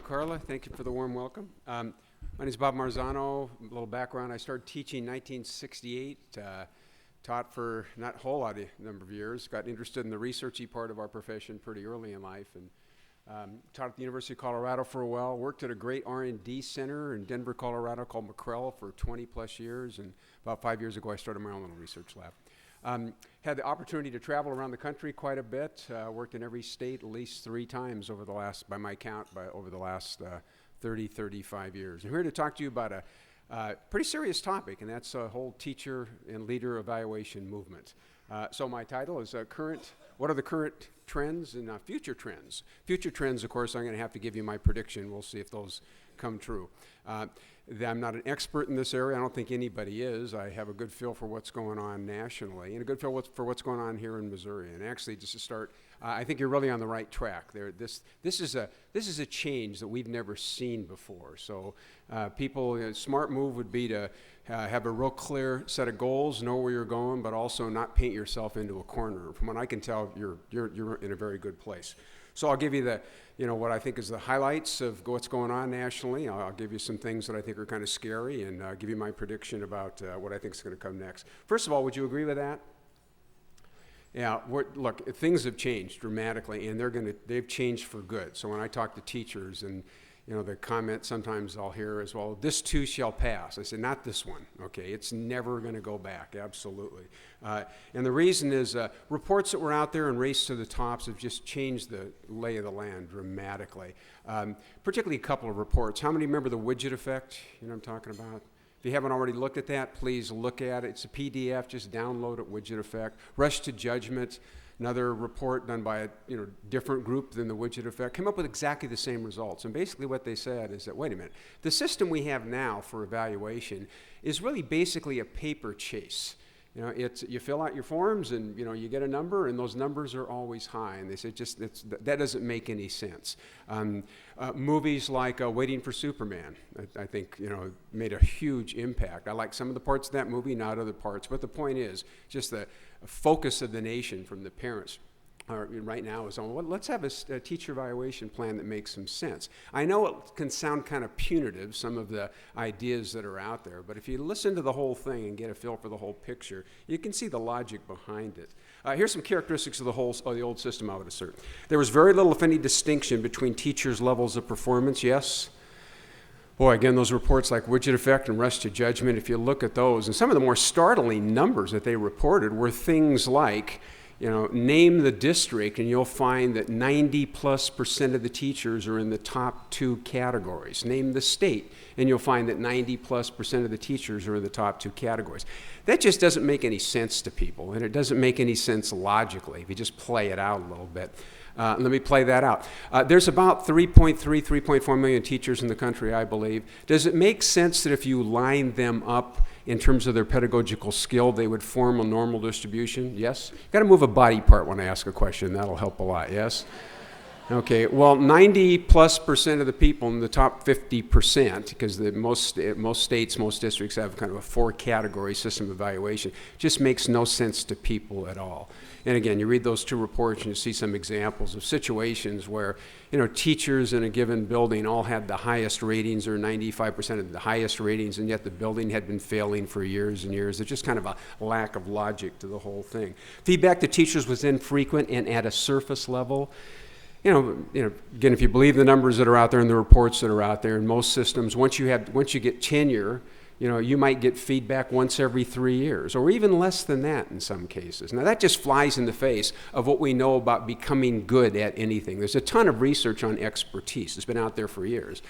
Carla. Thank you for the warm welcome. My name is Bob Marzano. A little background, I started teaching in 1968, taught for not a whole lot of number of years, got interested in the researchy part of our profession pretty early in life, and taught at the University of Colorado for a while, worked at a great R&D center in Denver, Colorado called Colo for 20 plus years, and about 5 years ago I started my own little research lab. Had the opportunity to travel around the country quite a bit, worked in every state at least 3 times over the last, by my count, over the last 30, 35 years. I'm here to talk to you about a pretty serious topic, and that's a whole teacher and leader evaluation movement. So my title is what are the current trends and future trends? Future trends, of course, I'm going to have to give you my prediction. We'll see if those come true. I'm not an expert in this area. I don't think anybody is. I have a good feel for what's going on nationally and a good feel for what's going on here in Missouri. And actually, just to start, I think you're really on the right track there. This is a change that we've never seen before. So a smart move would be to have a real clear set of goals, know where you're going, but also not paint yourself into a corner. From what I can tell, you're in a very good place. So I'll give you what I think is the highlights of what's going on nationally. I'll give you some things that I think are kind of scary, and give you my prediction about what I think is going to come next. First of all, would you agree with that? Yeah, look, things have changed dramatically, and they've changed for good. So when I talk to teachers, and the comment sometimes I'll hear as well, this too shall pass. I say, not this one, okay? It's never going to go back, absolutely. And the reason is reports that were out there and Race to the Tops have just changed the lay of the land dramatically. Particularly a couple of reports. How many remember the widget effect? You know what I'm talking about? If you haven't already looked at that, please look at it. It's a PDF, just download it, widget effect. Rush to Judgment, another report done by a different group than the widget effect, came up with exactly the same results. And basically what they said is that, wait a minute, the system we have now for evaluation is really basically a paper chase. You fill out your forms and you get a number, and those numbers are always high. And they say that doesn't make any sense. Movies like Waiting for Superman, I think made a huge impact. I like some of the parts of that movie, not other parts. But the point is, just the focus of the nation from the parents right now is on, well, let's have a teacher evaluation plan that makes some sense. I know it can sound kind of punitive, some of the ideas that are out there, but if you listen to the whole thing and get a feel for the whole picture, you can see the logic behind it. Here's some characteristics of the old system, I would assert. There was very little, if any, distinction between teachers' levels of performance, yes? Boy, again, those reports like widget effect and rush to judgment, if you look at those, and some of the more startling numbers that they reported were things like, name the district, and you'll find that 90+% of the teachers are in the top 2 categories. Name the state, and you'll find that 90+% of the teachers are in the top 2 categories. That just doesn't make any sense to people, and it doesn't make any sense logically if you just play it out a little bit. Let me play that out. There's about 3.4 million teachers in the country, I believe. Does it make sense that if you line them up in terms of their pedagogical skill, they would form a normal distribution? Yes? Got to move a body part when I ask a question. That'll help a lot, yes? Okay, well, 90+% of the people in the top 50%, because most states, most districts have kind of a 4-category system evaluation, just makes no sense to people at all. And again, you read those 2 reports and you see some examples of situations where, teachers in a given building all had the highest ratings, or 95% of the highest ratings, and yet the building had been failing for years and years. There's just kind of a lack of logic to the whole thing. Feedback to teachers was infrequent and at a surface level. Again, if you believe the numbers that are out there and the reports that are out there, in most systems, once you get tenure, you might get feedback once every 3 years, or even less than that in some cases. Now, that just flies in the face of what we know about becoming good at anything. There's a ton of research on expertise. It's been out there for years.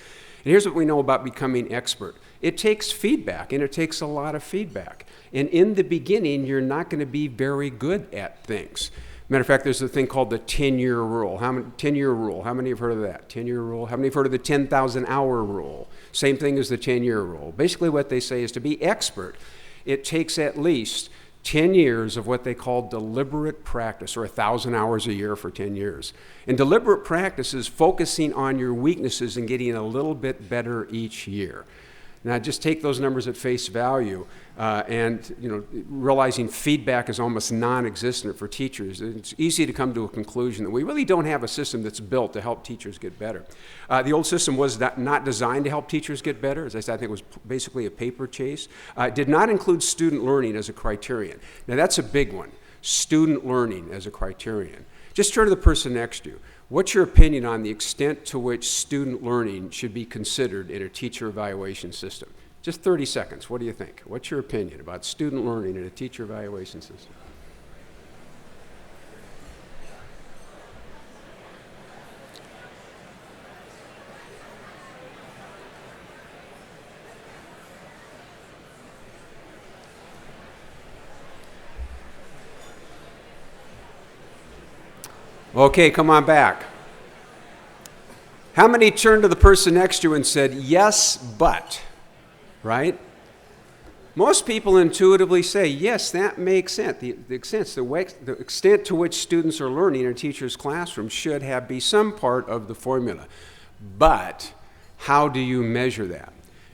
And here's what we know about becoming expert. It takes feedback, and it takes a lot of feedback. And in the beginning, you're not going to be very good at things. Matter of fact, there's a thing called the 10-year rule. 10-year rule. How many have heard of that? 10-year rule. How many have heard of the 10,000-hour rule? Same thing as the 10-year rule. Basically what they say is to be expert, it takes at least 10 years of what they call deliberate practice, or 1,000 hours a year for 10 years. And deliberate practice is focusing on your weaknesses and getting a little bit better each year. Now just take those numbers at face value and realizing feedback is almost non-existent for teachers. It's easy to come to a conclusion that we really don't have a system that's built to help teachers get better. The old system was not designed to help teachers get better. As I said, I think it was basically a paper chase. It did not include student learning as a criterion. Now that's a big one, student learning as a criterion. Just turn to the person next to you. What's your opinion on the extent to which student learning should be considered in a teacher evaluation system? Just 30 seconds. What do you think? What's your opinion about student learning in a teacher evaluation system? Okay, come on back. How many turned to the person next to you and said, yes, but, right? Most people intuitively say, yes, that makes sense. The extent to which students are learning in a teacher's classroom should be some part of the formula. But how do you measure that?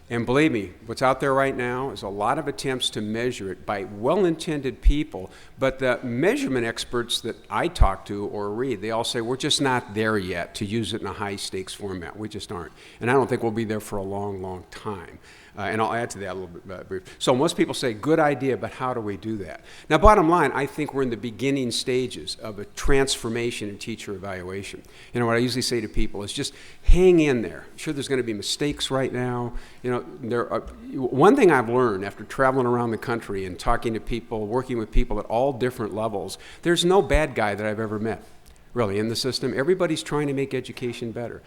And believe me, what's out there right now is a lot of attempts to measure it by well-intended people, but the measurement experts that I talk to or read, they all say, we're just not there yet to use it in a high-stakes format. We just aren't. And I don't think we'll be there for a long, long time. And I'll add to that a little bit brief. So most people say, good idea, but how do we do that? Now, bottom line, I think we're in the beginning stages of a transformation in teacher evaluation. What I usually say to people is just hang in there. I'm sure there's going to be mistakes right now. One thing I've learned after traveling around the country and talking to people, working with people at all different levels, there's no bad guy that I've ever met, really, in the system. Everybody's trying to make education better.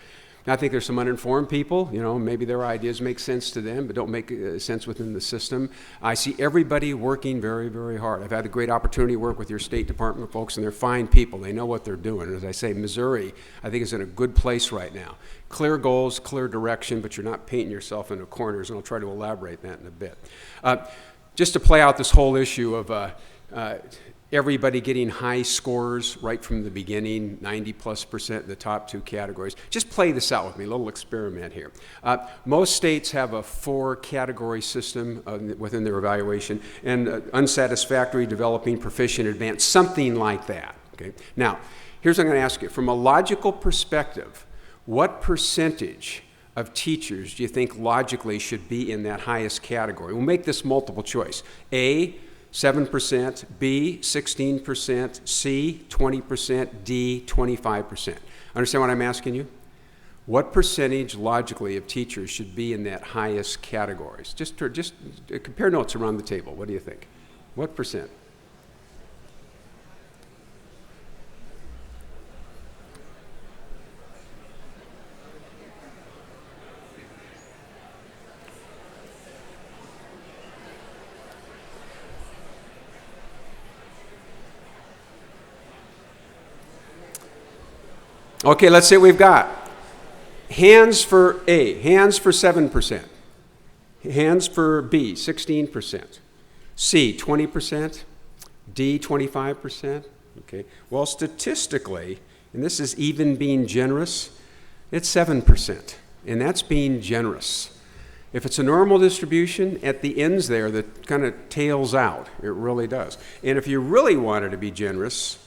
I think there's some uninformed people, maybe their ideas make sense to them, but don't make sense within the system. I see everybody working very, very hard. I've had the great opportunity to work with your State Department folks, and they're fine people. They know what they're doing. And as I say, Missouri, I think, is in a good place right now. Clear goals, clear direction, but you're not painting yourself into corners, and I'll try to elaborate that in a bit. Just to play out this whole issue of everybody getting high scores right from the beginning, 90+% in the top two categories. Just play this out with me, a little experiment here. Most states have a 4-category system within their evaluation, and unsatisfactory, developing, proficient, advanced, something like that. Okay? Now, here's what I'm going to ask you. From a logical perspective, what percentage of teachers do you think logically should be in that highest category? We'll make this multiple choice. A, 7%, B, 16%, C, 20%, D, 25%. Understand what I'm asking you? What percentage, logically, of teachers should be in that highest categories? Just compare notes around the table. What do you think? What percent? Okay, let's see what we've got. Hands for A, hands for 7%. Hands for B, 16%. C, 20%. D, 25%. Okay, well, statistically, and this is even being generous, it's 7%, and that's being generous. If it's a normal distribution, at the ends there, that kind of tails out. It really does. And if you really wanted to be generous,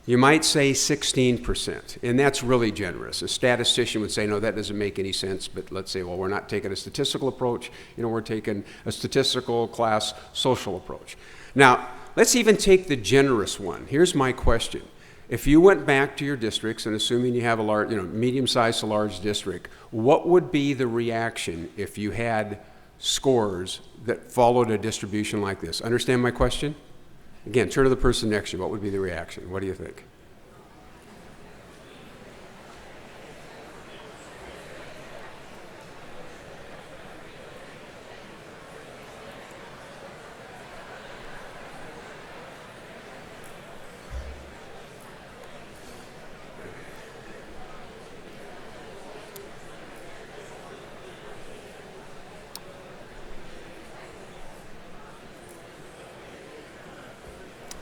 you might say 16%, and that's really generous. A statistician would say, no, that doesn't make any sense, but let's say, well, we're not taking a statistical approach, we're taking a statistical class social approach. Now, let's even take the generous one. Here's my question. If you went back to your districts, and assuming you have a large, medium-sized to large district, what would be the reaction if you had scores that followed a distribution like this? Understand my question? Again, turn to the person next to you. What would be the reaction? What do you think?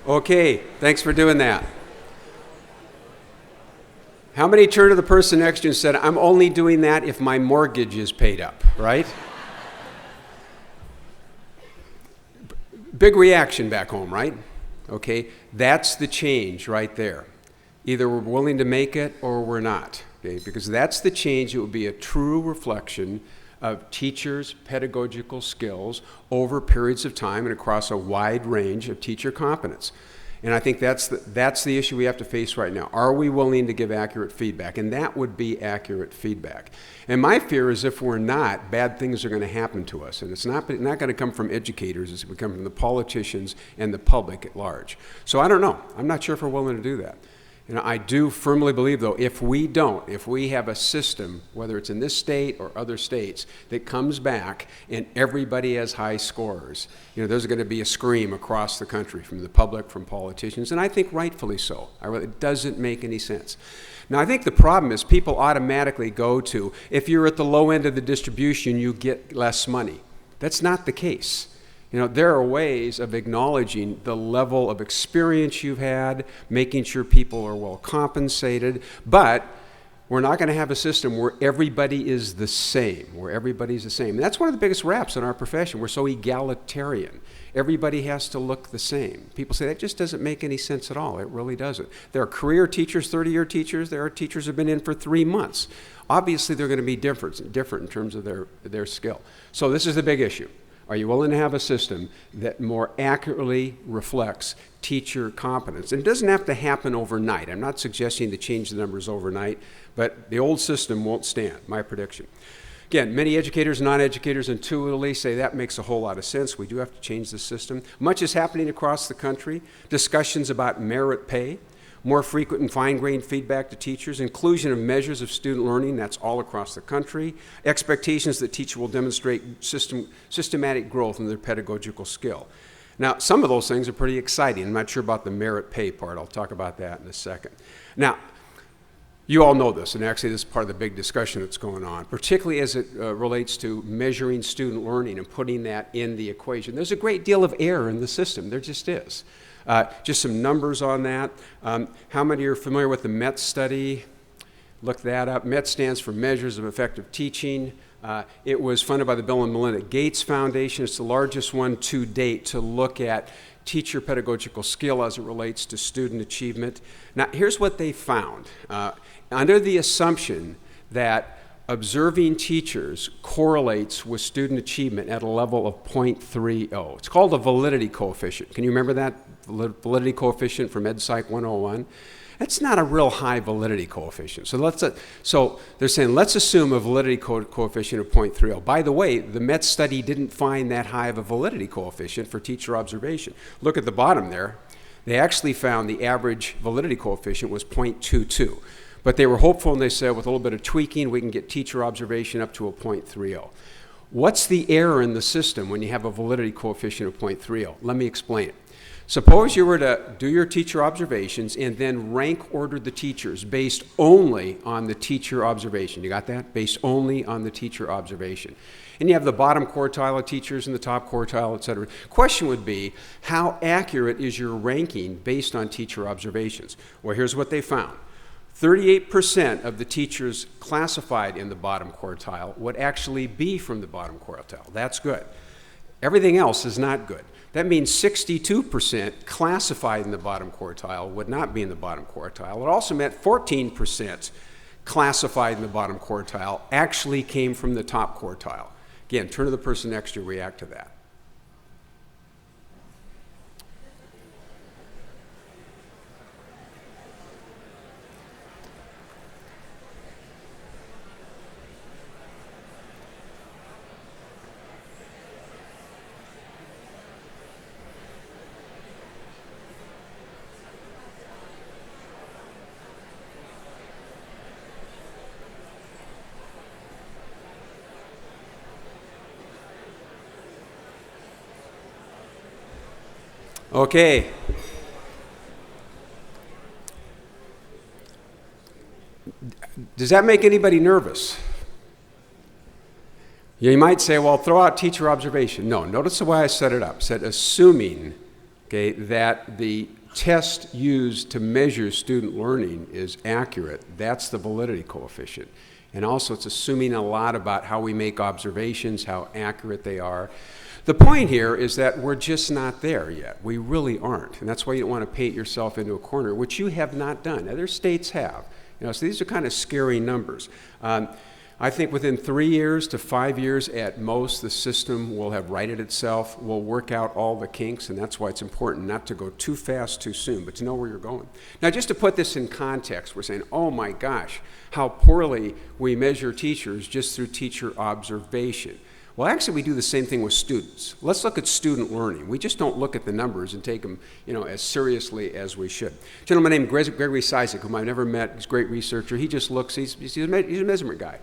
Okay, thanks for doing that. How many turned to the person next to you and said, I'm only doing that if my mortgage is paid up, right? Big reaction back home, right? Okay, that's the change right there. Either we're willing to make it or we're not, okay? Because that's the change. It would be a true reflection of teachers' pedagogical skills over periods of time and across a wide range of teacher competence. And I think that's the issue we have to face right now. Are we willing to give accurate feedback? And that would be accurate feedback. And my fear is if we're not, bad things are going to happen to us. And it's not going to come from educators. It's going to come from the politicians and the public at large. So I don't know. I'm not sure if we're willing to do that. And I do firmly believe, though, if we have a system, whether it's in this state or other states, that comes back and everybody has high scores, there's going to be a scream across the country from the public, from politicians, and I think rightfully so. It doesn't make any sense. Now, I think the problem is people automatically go to, if you're at the low end of the distribution, you get less money. That's not the case. There are ways of acknowledging the level of experience you've had, making sure people are well compensated, but we're not going to have a system where everybody is the same, And that's one of the biggest raps in our profession. We're so egalitarian. Everybody has to look the same. People say that just doesn't make any sense at all. It really doesn't. There are career teachers, 30-year teachers. There are teachers who have been in for 3 months. Obviously, they're going to be different in terms of their skill. So this is the big issue. Are you willing to have a system that more accurately reflects teacher competence? And it doesn't have to happen overnight. I'm not suggesting to change the numbers overnight, but the old system won't stand, my prediction. Again, many educators, non-educators intuitively say that makes a whole lot of sense. We do have to change the system. Much is happening across the country. Discussions about merit pay, more frequent and fine-grained feedback to teachers, inclusion of measures of student learning, that's all across the country, expectations that teachers will demonstrate systematic growth in their pedagogical skill. Now, some of those things are pretty exciting. I'm not sure about the merit pay part. I'll talk about that in a second. Now, you all know this, and actually this is part of the big discussion that's going on, particularly as it relates to measuring student learning and putting that in the equation. There's a great deal of error in the system. There just is. Just some numbers on that. How many are familiar with the MET study? Look that up. MET stands for Measures of Effective Teaching. It was funded by the Bill and Melinda Gates Foundation. It's the largest one to date to look at teacher pedagogical skill as it relates to student achievement. Now, here's what they found. Under the assumption that observing teachers correlates with student achievement at a level of 0.30. It's called a validity coefficient. Can you remember that validity coefficient from EdPsych 101? That's not a real high validity coefficient. So they're saying let's assume a validity coefficient of 0.30. By the way, the MET study didn't find that high of a validity coefficient for teacher observation. Look at the bottom there. They actually found the average validity coefficient was 0.22. But they were hopeful, and they said with a little bit of tweaking, we can get teacher observation up to a 0.30. What's the error in the system when you have a validity coefficient of 0.30? Let me explain it. Suppose you were to do your teacher observations and then rank order the teachers based only on the teacher observation. You got that? Based only on the teacher observation. And you have the bottom quartile of teachers and the top quartile, et cetera. Question would be, how accurate is your ranking based on teacher observations? Well, here's what they found. 38% of the teachers classified in the bottom quartile would actually be from the bottom quartile. That's good. Everything else is not good. That means 62% classified in the bottom quartile would not be in the bottom quartile. It also meant 14% classified in the bottom quartile actually came from the top quartile. Again, turn to the person next to you, react to that. Okay. Does that make anybody nervous? You might say, well, throw out teacher observation. No, notice the way I set it up. I said assuming, okay, that the test used to measure student learning is accurate, that's the validity coefficient. And also it's assuming a lot about how we make observations, how accurate they are. The point here is that we're just not there yet. We really aren't. And that's why you don't want to paint yourself into a corner, which you have not done. Other states have. So these are kind of scary numbers. I think within 3 years to 5 years at most, the system will have righted itself, will work out all the kinks, and that's why it's important not to go too fast too soon, but to know where you're going. Now, just to put this in context, we're saying, oh my gosh, how poorly we measure teachers just through teacher observation. Well, actually, we do the same thing with students. Let's look at student learning. We just don't look at the numbers and take them, as seriously as we should. A gentleman named Gregory Cizik, whom I've never met, he's a great researcher. He just looks, he's a measurement guy.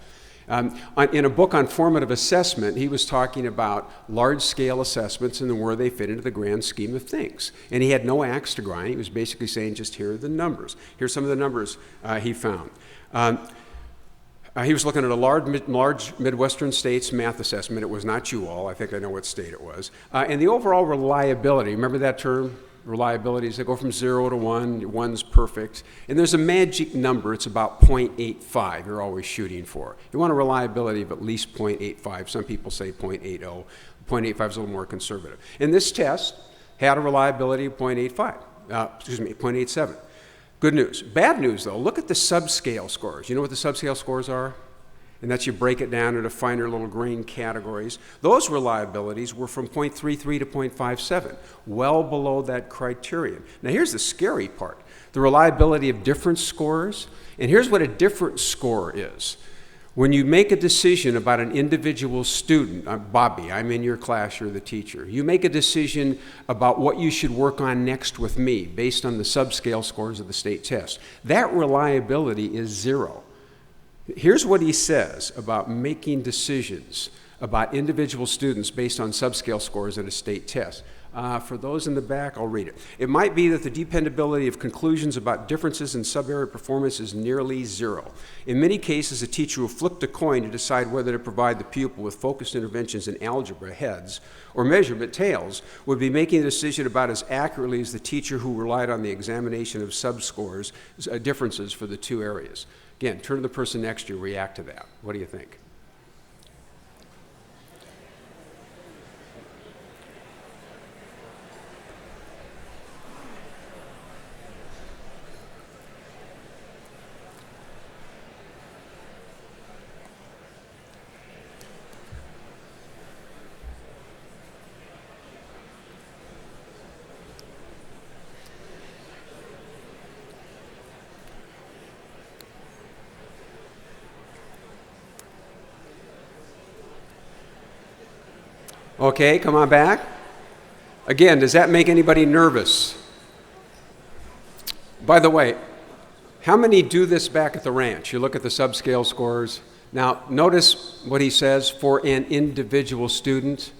In a book on formative assessment, he was talking about large-scale assessments and where they fit into the grand scheme of things. And he had no axe to grind. He was basically saying, just here are the numbers. Here's some of the numbers he found. He was looking at a large Midwestern states math assessment. It was not you all. I think I know what state it was. And the overall reliability, remember that term? Reliability is they go from 0 to 1. 1's perfect. And there's a magic number. It's about 0.85 you're always shooting for. You want a reliability of at least 0.85. Some people say 0.80. 0.85 is a little more conservative. And this test had a reliability of 0.87. Good news. Bad news, though, look at the subscale scores. You know what the subscale scores are? And that's you break it down into finer little grain categories. Those reliabilities were from 0.33 to 0.57, well below that criterion. Now here's the scary part, the reliability of difference scores. And here's what a difference score is. When you make a decision about an individual student, Bobby, I'm in your class, you're the teacher. You make a decision about what you should work on next with me based on the subscale scores of the state test. That reliability is 0. Here's what he says about making decisions about individual students based on subscale scores at a state test. For those in the back, I'll read it. It might be that the dependability of conclusions about differences in sub-area performance is nearly 0. In many cases, a teacher who flipped a coin to decide whether to provide the pupil with focused interventions in algebra, heads, or measurement, tails, would be making a decision about as accurately as the teacher who relied on the examination of subscores, differences for the two areas. Again, turn to the person next to you, react to that. What do you think? Okay, come on back. Again, does that make anybody nervous? By the way, how many do this back at the ranch? You look at the subscale scores. Now, notice what he says, for an individual student.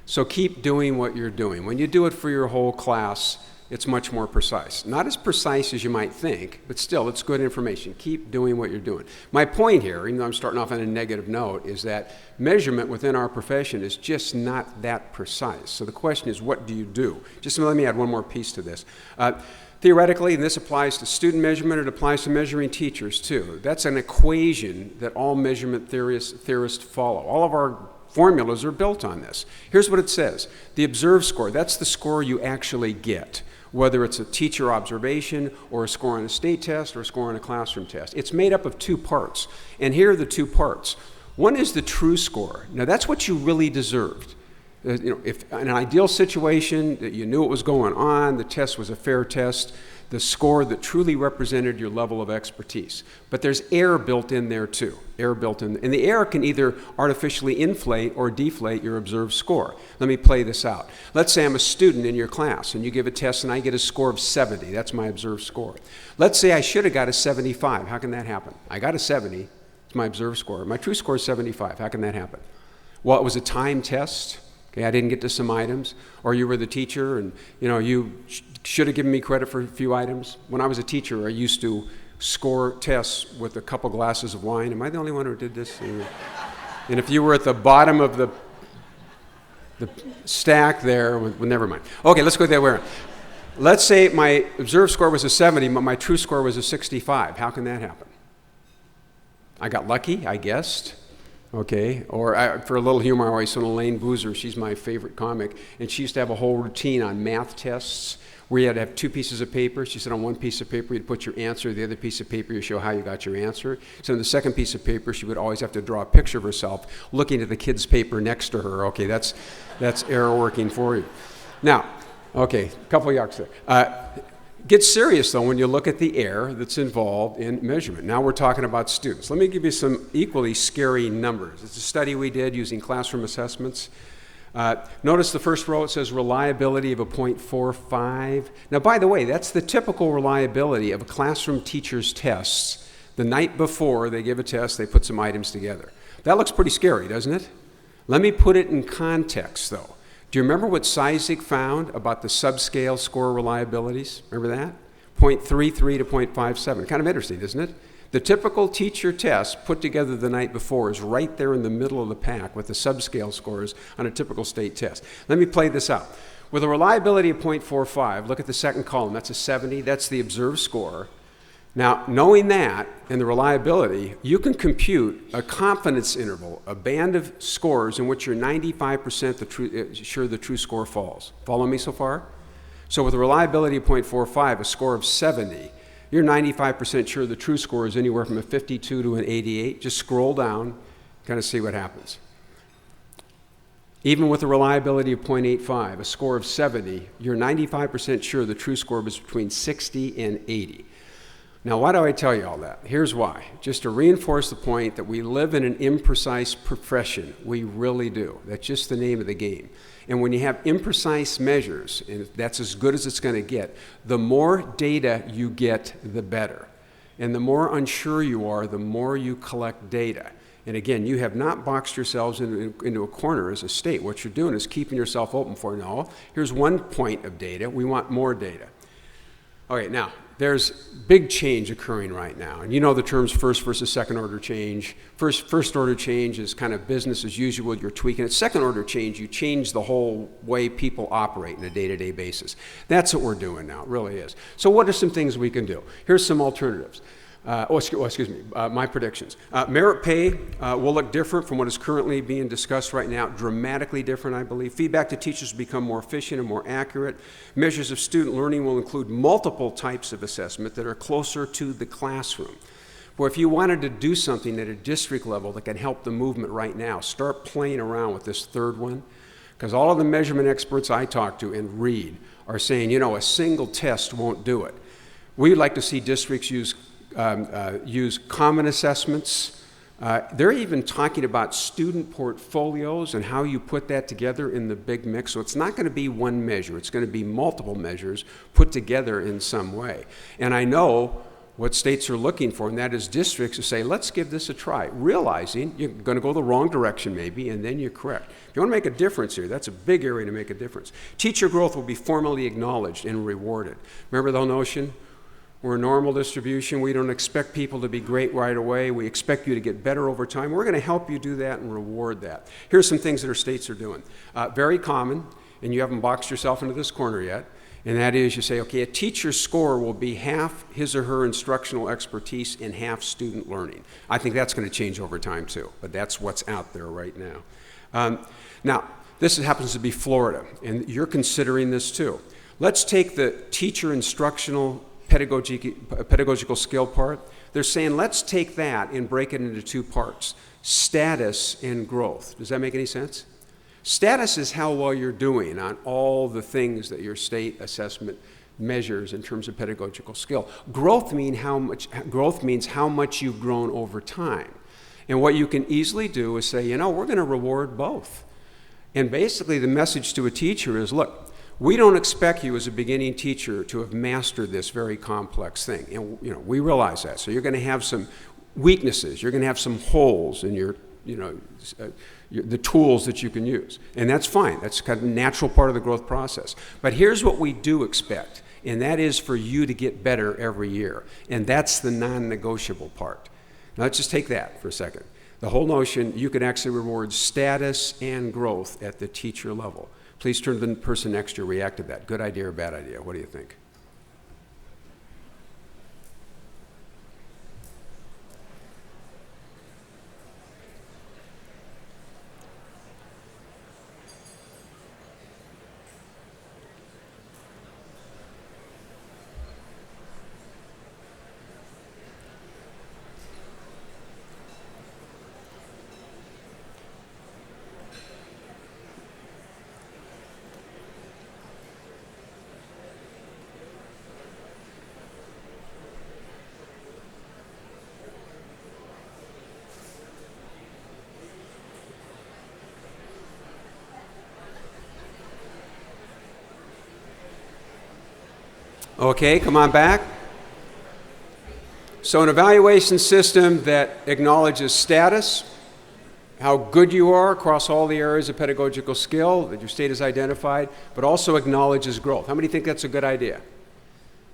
So keep doing what you're doing. When you do it for your whole class, it's much more precise. Not as precise as you might think, but still, it's good information. Keep doing what you're doing. My point here, even though I'm starting off on a negative note, is that measurement within our profession is just not that precise. So the question is, what do you do? Just let me add one more piece to this. Theoretically, and this applies to student measurement, it applies to measuring teachers too. That's an equation that all measurement theorists follow. All of our formulas are built on this. Here's what it says. The observed score, that's the score you actually get, whether it's a teacher observation or a score on a state test or a score on a classroom test. It's made up of 2 parts, and here are the 2 parts. One is the true score. Now that's what you really deserved. If in an ideal situation that you knew what was going on, the test was a fair test, the score that truly represented your level of expertise. But there's error built in there too. Error built in, and the error can either artificially inflate or deflate your observed score. Let me play this out. Let's say I'm a student in your class and you give a test and I get a score of 70. That's my observed score. Let's say I should have got a 75. How can that happen? I got a 70. It's my observed score. My true score is 75. How can that happen? Well, it was a time test. Okay, I didn't get to some items, or you were the teacher and you should have given me credit for a few items. When I was a teacher, I used to score tests with a couple glasses of wine. Am I the only one who did this? And if you were at the bottom of the stack there, well, never mind. Okay, let's go the other way around. Let's say my observed score was a 70, but my true score was a 65. How can that happen? I got lucky, I guessed. Okay, or for a little humor, I always saw Elaine Boozer, she's my favorite comic, and she used to have a whole routine on math tests where you had to have two pieces of paper. She said on one piece of paper you'd put your answer, the other piece of paper you show how you got your answer. So on the second piece of paper she would always have to draw a picture of herself looking at the kid's paper next to her. Okay, that's error working for you. Now, okay, a couple of yucks there. Gets serious, though, when you look at the error that's involved in measurement. Now we're talking about students. Let me give you some equally scary numbers. It's a study we did using classroom assessments. Notice the first row, it says reliability of a 0.45. Now, by the way, that's the typical reliability of a classroom teacher's tests. The night before they give a test, they put some items together. That looks pretty scary, doesn't it? Let me put it in context, though. Do you remember what Cizik found about the subscale score reliabilities? Remember that? 0.33 to 0.57. Kind of interesting, isn't it? The typical teacher test put together the night before is right there in the middle of the pack with the subscale scores on a typical state test. Let me play this out. With a reliability of 0.45, look at the second column. That's a 70. That's the observed score. Now, knowing that and the reliability, you can compute a confidence interval, a band of scores in which you're 95% sure the true score falls. Follow me so far? So with a reliability of 0.45, a score of 70, you're 95% sure the true score is anywhere from a 52 to an 88. Just scroll down, kind of see what happens. Even with a reliability of 0.85, a score of 70, you're 95% sure the true score was between 60 and 80. Now, why do I tell you all that? Here's why. Just to reinforce the point that we live in an imprecise profession. We really do. That's just the name of the game. And when you have imprecise measures, and that's as good as it's going to get, the more data you get, the better. And the more unsure you are, the more you collect data. And again, you have not boxed yourselves into a corner as a state. What you're doing is keeping yourself open for, no, here's one point of data. We want more data. Okay, now, there's big change occurring right now. And you know the terms first versus second order change. First order change is kind of business as usual, you're tweaking it. Second order change, you change the whole way people operate on a day-to-day basis. That's what we're doing now, it really is. So what are some things we can do? Here's some alternatives. My predictions. Merit pay will look different from what is currently being discussed right now, dramatically different, I believe. Feedback to teachers will become more efficient and more accurate. Measures of student learning will include multiple types of assessment that are closer to the classroom. Well, if you wanted to do something at a district level that can help the movement right now, start playing around with this third one, because all of the measurement experts I talk to and read are saying, you know, a single test won't do it. We'd like to see districts use common assessments. They're even talking about student portfolios and how you put that together in the big mix. So it's not going to be one measure. It's going to be multiple measures put together in some way. And I know what states are looking for, and that is districts to say, let's give this a try, realizing you're going to go the wrong direction maybe, and then you correct. If you want to make a difference here, that's a big area to make a difference. Teacher growth will be formally acknowledged and rewarded. Remember the whole notion? We're a normal distribution. We don't expect people to be great right away. We expect you to get better over time. We're going to help you do that and reward that. Here's some things that our states are doing. Very common, and you haven't boxed yourself into this corner yet, and that is you say, okay, a teacher's score will be half his or her instructional expertise and half student learning. I think that's going to change over time too, but that's what's out there right now. Now, this happens to be Florida, and you're considering this too. Let's take the teacher instructional pedagogical skill part. They're saying let's take that and break it into two parts, status and growth. Does that make any sense? Status is how well you're doing on all the things that your state assessment measures in terms of pedagogical skill. Growth means how much you've grown over time. And what you can easily do is say, you know, we're going to reward both. And basically the message to a teacher is, look, we don't expect you as a beginning teacher to have mastered this very complex thing. And you know, we realize that. So you're going to have some weaknesses. You're going to have some holes in your, the tools that you can use. And that's fine. That's kind of a natural part of the growth process. But here's what we do expect, and that is for you to get better every year. And that's the non-negotiable part. Now let's just take that for a second. The whole notion, you can actually reward status and growth at the teacher level. Please turn to the person next to you, react to that. Good idea or bad idea? What do you think? Okay, come on back. So an evaluation system that acknowledges status, how good you are across all the areas of pedagogical skill that your state has identified, but also acknowledges growth. How many think that's a good idea?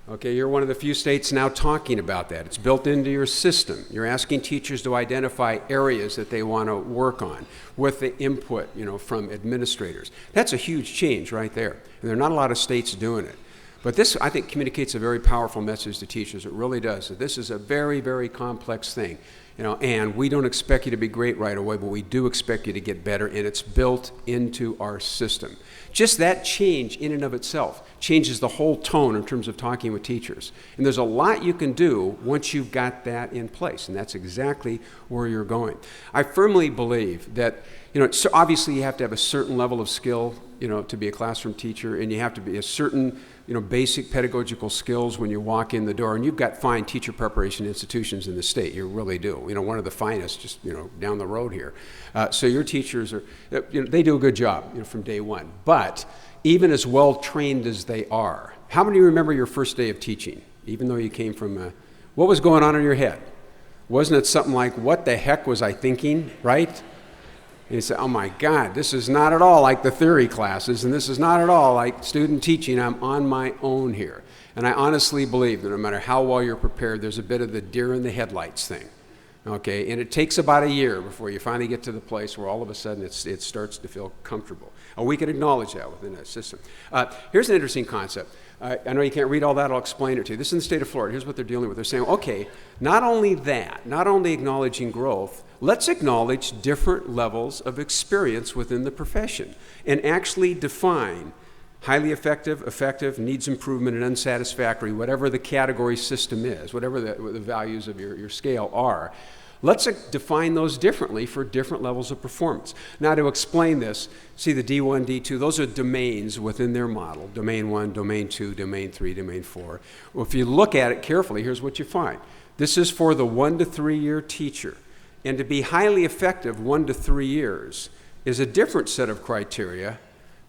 Okay, you're one of the few states now talking about that. It's built into your system. You're asking teachers to identify areas that they want to work on with the input, from administrators. That's a huge change right there. And there are not a lot of states doing it. But this, I think, communicates a very powerful message to teachers. It really does. That this is a very, very complex thing, and we don't expect you to be great right away, but we do expect you to get better, and it's built into our system. Just that change in and of itself changes the whole tone in terms of talking with teachers. And there's a lot you can do once you've got that in place, and that's exactly where you're going. I firmly believe that, so obviously you have to have a certain level of skill, to be a classroom teacher, and you have to be a certain basic pedagogical skills when you walk in the door, and you've got fine teacher preparation institutions in the state, you really do. One of the finest just, down the road here. So your teachers are, they do a good job, from day one. But even as well trained as they are, how many remember your first day of teaching, even though you came from, what was going on in your head? Wasn't it something like, what the heck was I thinking, right? And you say, oh my God, this is not at all like the theory classes, and this is not at all like student teaching. I'm on my own here. And I honestly believe that no matter how well you're prepared, there's a bit of the deer in the headlights thing. Okay, and it takes about a year before you finally get to the place where all of a sudden it starts to feel comfortable. We can acknowledge that within that system. Here's an interesting concept. I know you can't read all that, I'll explain it to you. This is in the state of Florida. Here's what they're dealing with. They're saying, okay, not only that, not only acknowledging growth, let's acknowledge different levels of experience within the profession and actually define highly effective, needs improvement, and unsatisfactory, whatever the category system is, whatever the values of your scale are. Let's define those differently for different levels of performance. Now to explain this, see the D1, D2, those are domains within their model. Domain 1, Domain 2, Domain 3, Domain 4. Well, if you look at it carefully, here's what you find. This is for the 1 to 3 year teacher. And to be highly effective 1 to 3 years is a different set of criteria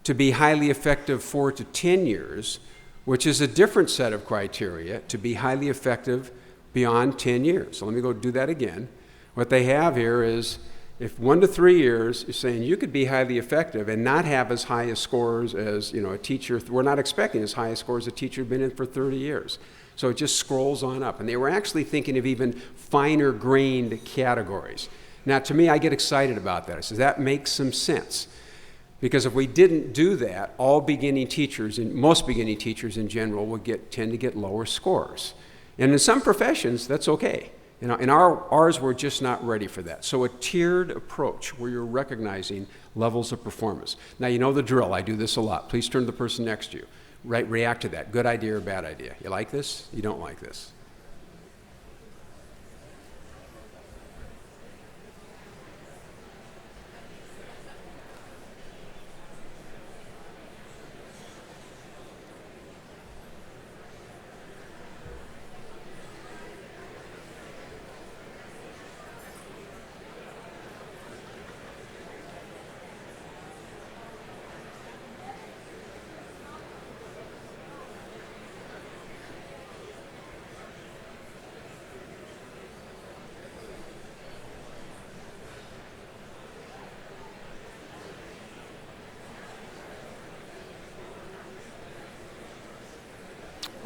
to be highly effective 4 to 10 years, which is a different set of criteria to be highly effective beyond 10 years. So let me go do that again. What they have here is if 1 to 3 years is saying you could be highly effective and not have as high a scores as a teacher, we're not expecting as high a scores as a teacher who's been in for 30 years. So it just scrolls on up. And they were actually thinking of even finer grained categories. Now to me, I get excited about that. I said that makes some sense. Because if we didn't do that, all beginning teachers, and most beginning teachers in general, would tend to get lower scores. And in some professions, that's okay. In ours, we're just not ready for that. So a tiered approach where you're recognizing levels of performance. Now, you know the drill. I do this a lot. Please turn to the person next to you. React to that. Good idea or bad idea? You like this? You don't like this?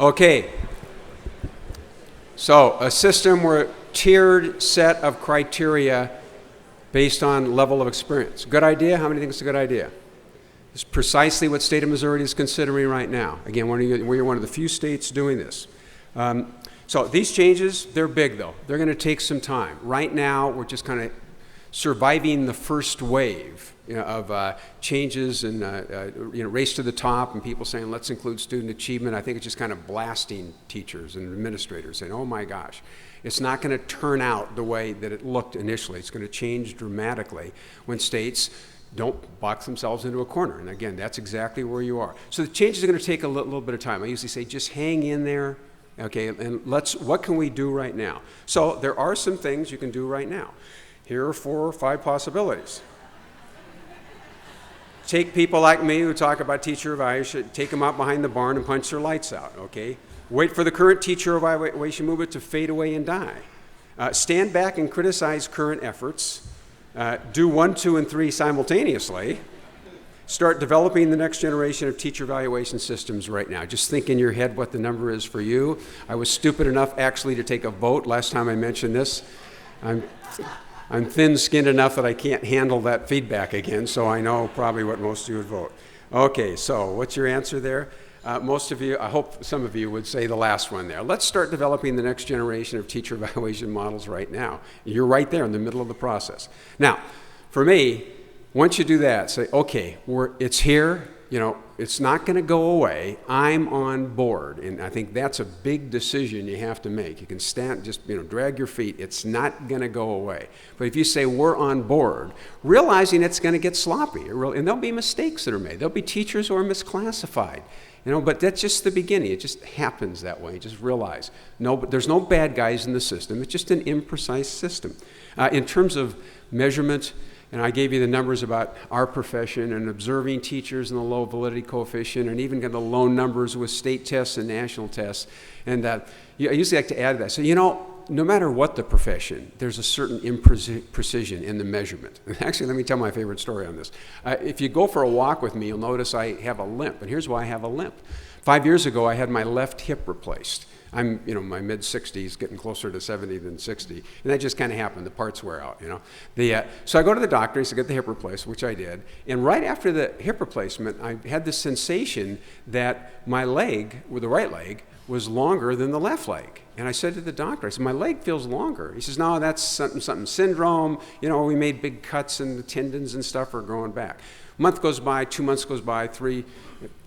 Okay, so a system where a tiered set of criteria based on level of experience. Good idea? How many think it's a good idea? It's precisely what state of Missouri is considering right now. Again, we're one of the few states doing this. So these changes, they're big though. They're going to take some time. Right now, we're just kind of surviving the first wave of changes and race to the top and people saying, let's include student achievement. I think it's just kind of blasting teachers and administrators saying, oh my gosh, it's not going to turn out the way that it looked initially. It's going to change dramatically when states don't box themselves into a corner. And again, that's exactly where you are. So the changes are going to take a little bit of time. I usually say, just hang in there, okay, and what can we do right now? So there are some things you can do right now. Here are 4 or 5 possibilities. Take people like me who talk about teacher evaluation, take them out behind the barn and punch their lights out, okay? Wait for the current teacher evaluation movement to fade away and die. Stand back and criticize current efforts. Do 1, 2, and 3 simultaneously. Start developing the next generation of teacher evaluation systems right now. Just think in your head what the number is for you. I was stupid enough actually to take a vote last time I mentioned this. I'm thin-skinned enough that I can't handle that feedback again, so I know probably what most of you would vote. Okay, so what's your answer there? Most of you, I hope some of you would say the last one there. Let's start developing the next generation of teacher evaluation models right now. You're right there in the middle of the process. Now, for me, once you do that, say, okay, it's here, it's not going to go away. I'm on board. And I think that's a big decision you have to make. You can stand, just drag your feet. It's not going to go away. But if you say we're on board, realizing it's going to get sloppy, and there'll be mistakes that are made. There'll be teachers who are misclassified. But that's just the beginning. It just happens that way. Just realize, there's no bad guys in the system. It's just an imprecise system. In terms of measurement, and I gave you the numbers about our profession and observing teachers and the low validity coefficient and even the low numbers with state tests and national tests. And I usually like to add to that. So, no matter what the profession, there's a certain imprecision in the measurement. Actually, let me tell my favorite story on this. If you go for a walk with me, you'll notice I have a limp. And here's why I have a limp. 5 years ago, I had my left hip replaced. I'm, my mid-60s, getting closer to 70 than 60, and that just kind of happened. The parts wear out, So I go to the doctor to get the hip replaced, which I did, and right after the hip replacement, I had this sensation that my leg, with the right leg, was longer than the left leg. And I said to the doctor, I said, my leg feels longer. He says, no, that's something syndrome. We made big cuts and the tendons and stuff are growing back. A month goes by, 2 months goes by, 3,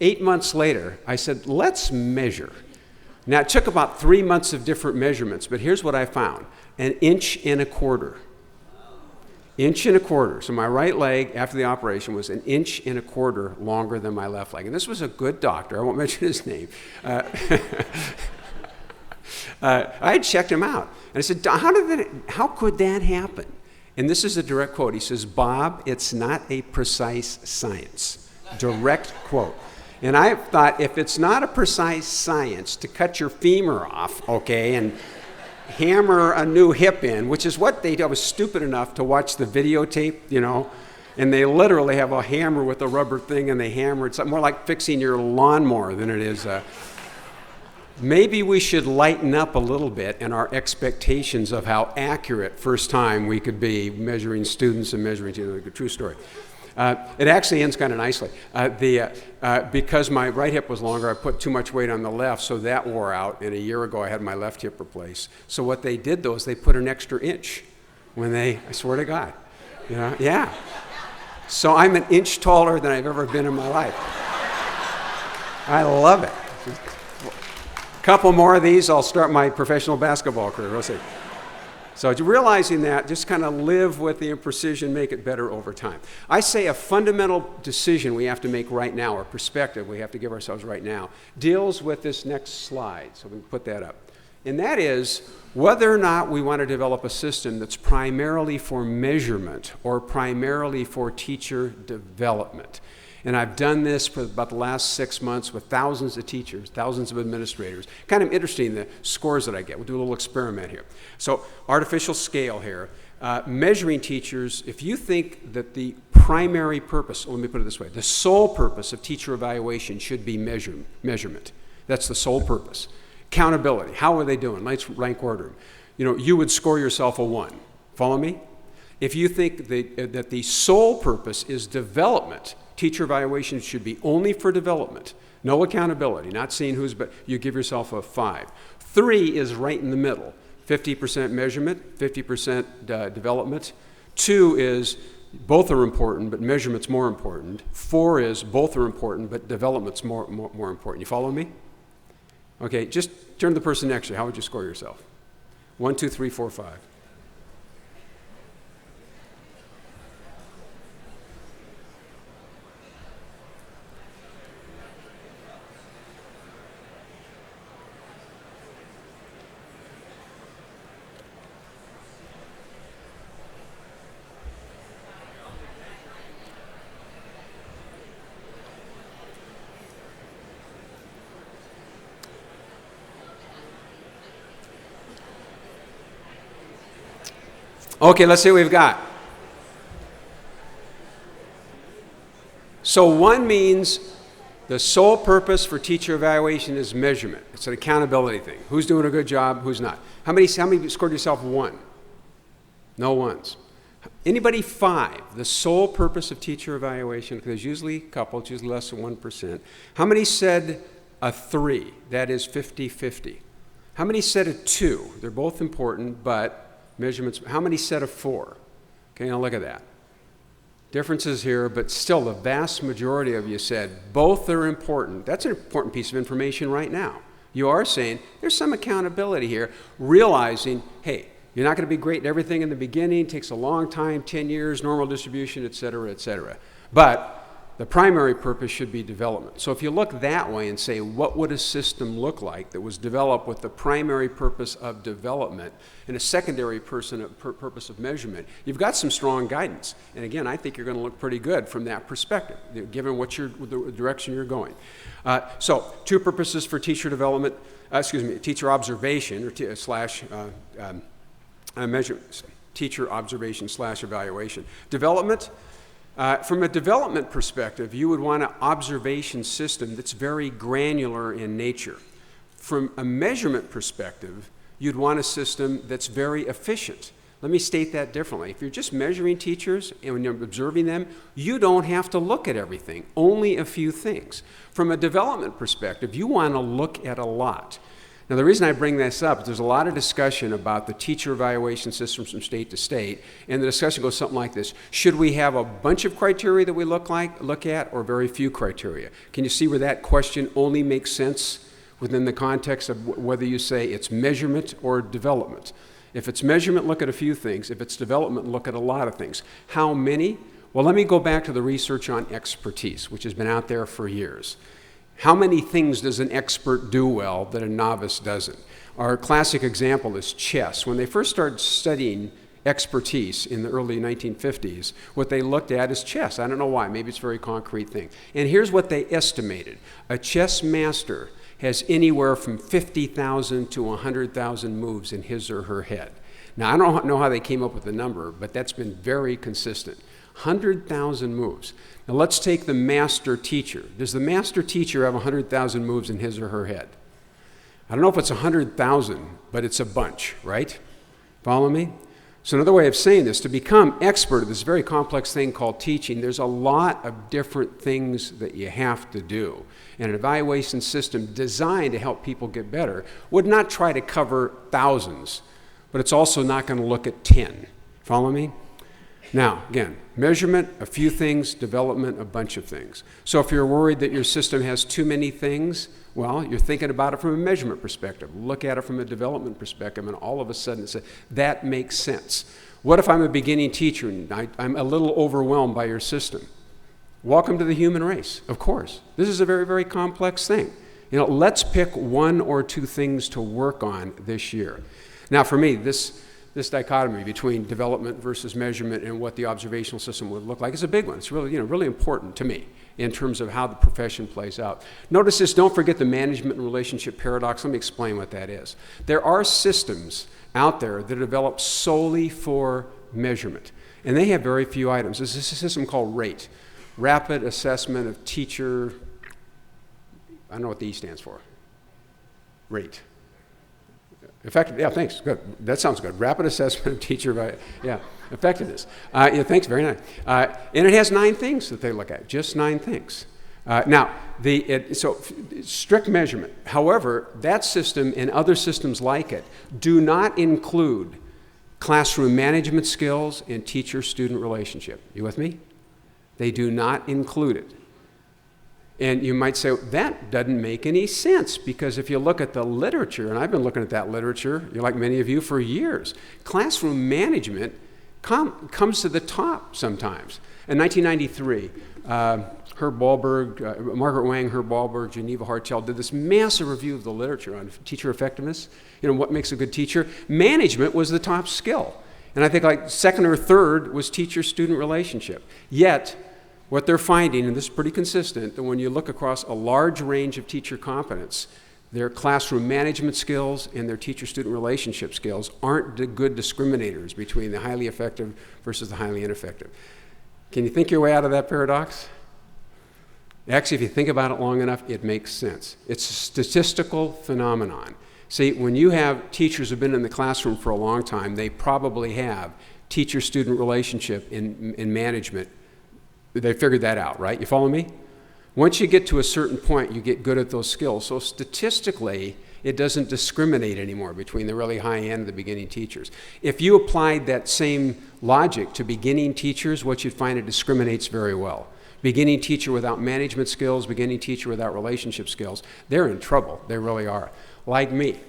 8 months later, I said, let's measure. Now, it took about 3 months of different measurements, but here's what I found. 1.25 inches. 1.25 inches. So my right leg, after the operation, was 1.25 inches longer than my left leg. And this was a good doctor. I won't mention his name. I had checked him out. And I said, how could that happen? And this is a direct quote. He says, Bob, it's not a precise science. Direct quote. And I thought, if it's not a precise science to cut your femur off, okay, and hammer a new hip in, which is what they did. I was stupid enough to watch the videotape, and they literally have a hammer with a rubber thing, and they hammer it. It's more like fixing your lawnmower than it is. Maybe we should lighten up a little bit in our expectations of how accurate first time we could be measuring students and measuring, a true story. It actually ends kind of nicely. Because my right hip was longer, I put too much weight on the left, so that wore out. And a year ago, I had my left hip replaced. So what they did, though, is they put an extra inch I swear to God, yeah. So I'm 1 inch taller than I've ever been in my life. I love it. A couple more of these, I'll start my professional basketball career. We'll see. So realizing that, just kind of live with the imprecision, make it better over time. I say a fundamental decision we have to make right now, or perspective we have to give ourselves right now, deals with this next slide. So we can put that up. And that is whether or not we want to develop a system that's primarily for measurement or primarily for teacher development. And I've done this for about the last 6 months with thousands of teachers, thousands of administrators. Kind of interesting, the scores that I get. We'll do a little experiment here. So artificial scale here. Measuring teachers, if you think that the primary purpose, let me put it this way, the sole purpose of teacher evaluation should be measurement. That's the sole purpose. Accountability, how are they doing? Let's rank order them. You would score yourself a 1. Follow me? If you think that the sole purpose is development, Teacher evaluation should be only for development. No accountability, not seeing who's, but you give yourself a 5. 3 is right in the middle. 50% measurement, 50% development. 2 is both are important, but measurement's more important. 4 is both are important, but development's more important. You follow me? Okay, just turn to the person next to you. How would you score yourself? 1, 2, 3, 4, 5. Okay, let's see what we've got. So 1 means the sole purpose for teacher evaluation is measurement. It's an accountability thing. Who's doing a good job, who's not. How many scored yourself 1? No ones. Anybody 5? The sole purpose of teacher evaluation, because there's usually a couple, it's usually less than 1%. How many said a 3? That is 50-50. How many said a 2? They're both important, but measurements. How many said a 4? Okay, now look at that. Differences here, but still the vast majority of you said both are important. That's an important piece of information right now. You are saying there's some accountability here, realizing, hey, you're not going to be great at everything in the beginning, it takes a long time, 10 years, normal distribution, et cetera, et cetera. But the primary purpose should be development. So if you look that way and say, what would a system look like that was developed with the primary purpose of development and a secondary purpose of measurement, you've got some strong guidance. And again, I think you're going to look pretty good from that perspective, given the direction you're going. So 2 purposes for teacher development, teacher observation or teacher observation / evaluation. Development. From a development perspective, you would want an observation system that's very granular in nature. From a measurement perspective, you'd want a system that's very efficient. Let me state that differently. If you're just measuring teachers and when you're observing them, you don't have to look at everything, only a few things. From a development perspective, you want to look at a lot. Now, the reason I bring this up is there's a lot of discussion about the teacher evaluation systems from state to state, and the discussion goes something like this. Should we have a bunch of criteria that we look at, or very few criteria? Can you see where that question only makes sense within the context of whether you say it's measurement or development? If it's measurement, look at a few things. If it's development, look at a lot of things. How many? Well, let me go back to the research on expertise, which has been out there for years. How many things does an expert do well that a novice doesn't? Our classic example is chess. When they first started studying expertise in the early 1950s, what they looked at is chess. I don't know why. Maybe it's a very concrete thing. And here's what they estimated. A chess master has anywhere from 50,000 to 100,000 moves in his or her head. Now, I don't know how they came up with the number, but that's been very consistent. 100,000 moves. Now let's take the master teacher. Does the master teacher have 100,000 moves in his or her head? I don't know if it's 100,000, but it's a bunch, right? Follow me? So another way of saying this, to become expert at this very complex thing called teaching, there's a lot of different things that you have to do. And an evaluation system designed to help people get better would not try to cover thousands, but it's also not going to look at 10. Follow me? Now, again, measurement, a few things, development, a bunch of things. So if you're worried that your system has too many things, well, you're thinking about it from a measurement perspective. Look at it from a development perspective, and all of a sudden it's that makes sense. What if I'm a beginning teacher and I'm a little overwhelmed by your system? Welcome to the human race, of course. This is a very, very complex thing. Let's pick 1 or 2 things to work on this year. Now, for me, this dichotomy between development versus measurement and what the observational system would look like is a big one. It's really, really important to me in terms of how the profession plays out. Notice this, don't forget the management and relationship paradox. Let me explain what that is. There are systems out there that are developed solely for measurement, and they have very few items. There's a system called RATE, Rapid Assessment of Teacher, I don't know what the E stands for. RATE. Effective, yeah, thanks, good. That sounds good. Rapid assessment of teacher, yeah, effectiveness. Yeah, thanks, very nice. And it has 9 things that they look at, just 9 things. Now, strict measurement. However, that system and other systems like it do not include classroom management skills and teacher-student relationship. You with me? They do not include it. And you might say, that doesn't make any sense, because if you look at the literature, and I've been looking at that literature, like many of you, for years, classroom management comes to the top sometimes. In 1993, Herb Wahlberg, Margaret Wang, Herb Wahlberg, Geneva Hartel did this massive review of the literature on teacher effectiveness, what makes a good teacher. Management was the top skill. And I think like second or third was teacher-student relationship. Yet, what they're finding, and this is pretty consistent, that when you look across a large range of teacher competence, their classroom management skills and their teacher-student relationship skills aren't the good discriminators between the highly effective versus the highly ineffective. Can you think your way out of that paradox? Actually, if you think about it long enough, it makes sense. It's a statistical phenomenon. See, when you have teachers who've been in the classroom for a long time, they probably have teacher-student relationship in management. They figured that out, right? You follow me? Once you get to a certain point, you get good at those skills. So statistically, it doesn't discriminate anymore between the really high end and the beginning teachers. If you applied that same logic to beginning teachers, what you'd find, it discriminates very well. Beginning teacher without management skills, beginning teacher without relationship skills, they're in trouble. They really are. Like me.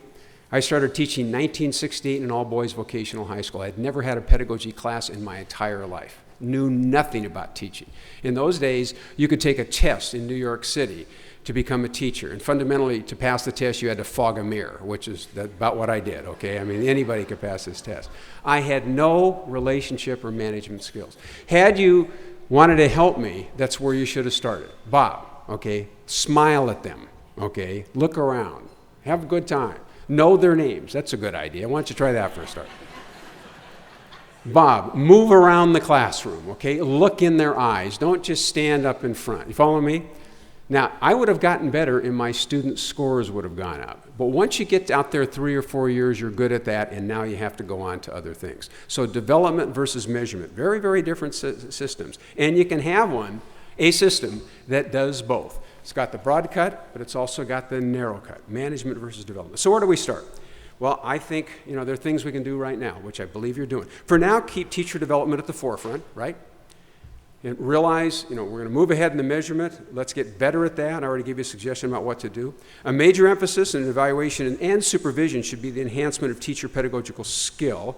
I started teaching in 1968 in an all-boys vocational high school. I had never had a pedagogy class in my entire life. Knew nothing about teaching. In those days, you could take a test in New York City to become a teacher. And fundamentally, to pass the test, you had to fog a mirror, which is about what I did, okay? I mean, anybody could pass this test. I had no relationship or management skills. Had you wanted to help me, that's where you should have started. Bob, okay? Smile at them, okay? Look around. Have a good time. Know their names. That's a good idea. Why don't you try that for a start? Bob, move around the classroom, okay? Look in their eyes. Don't just stand up in front. You follow me? Now, I would have gotten better and my student scores would have gone up. But once you get out there 3 or 4 years, you're good at that, and now you have to go on to other things. So development versus measurement, very, very different systems. And you can have a system that does both. It's got the broad cut, but it's also got the narrow cut, management versus development. So where do we start? Well, I think, there are things we can do right now, which I believe you're doing. For now, keep teacher development at the forefront, right? And realize, we're going to move ahead in the measurement. Let's get better at that. I already gave you a suggestion about what to do. A major emphasis in evaluation and supervision should be the enhancement of teacher pedagogical skill.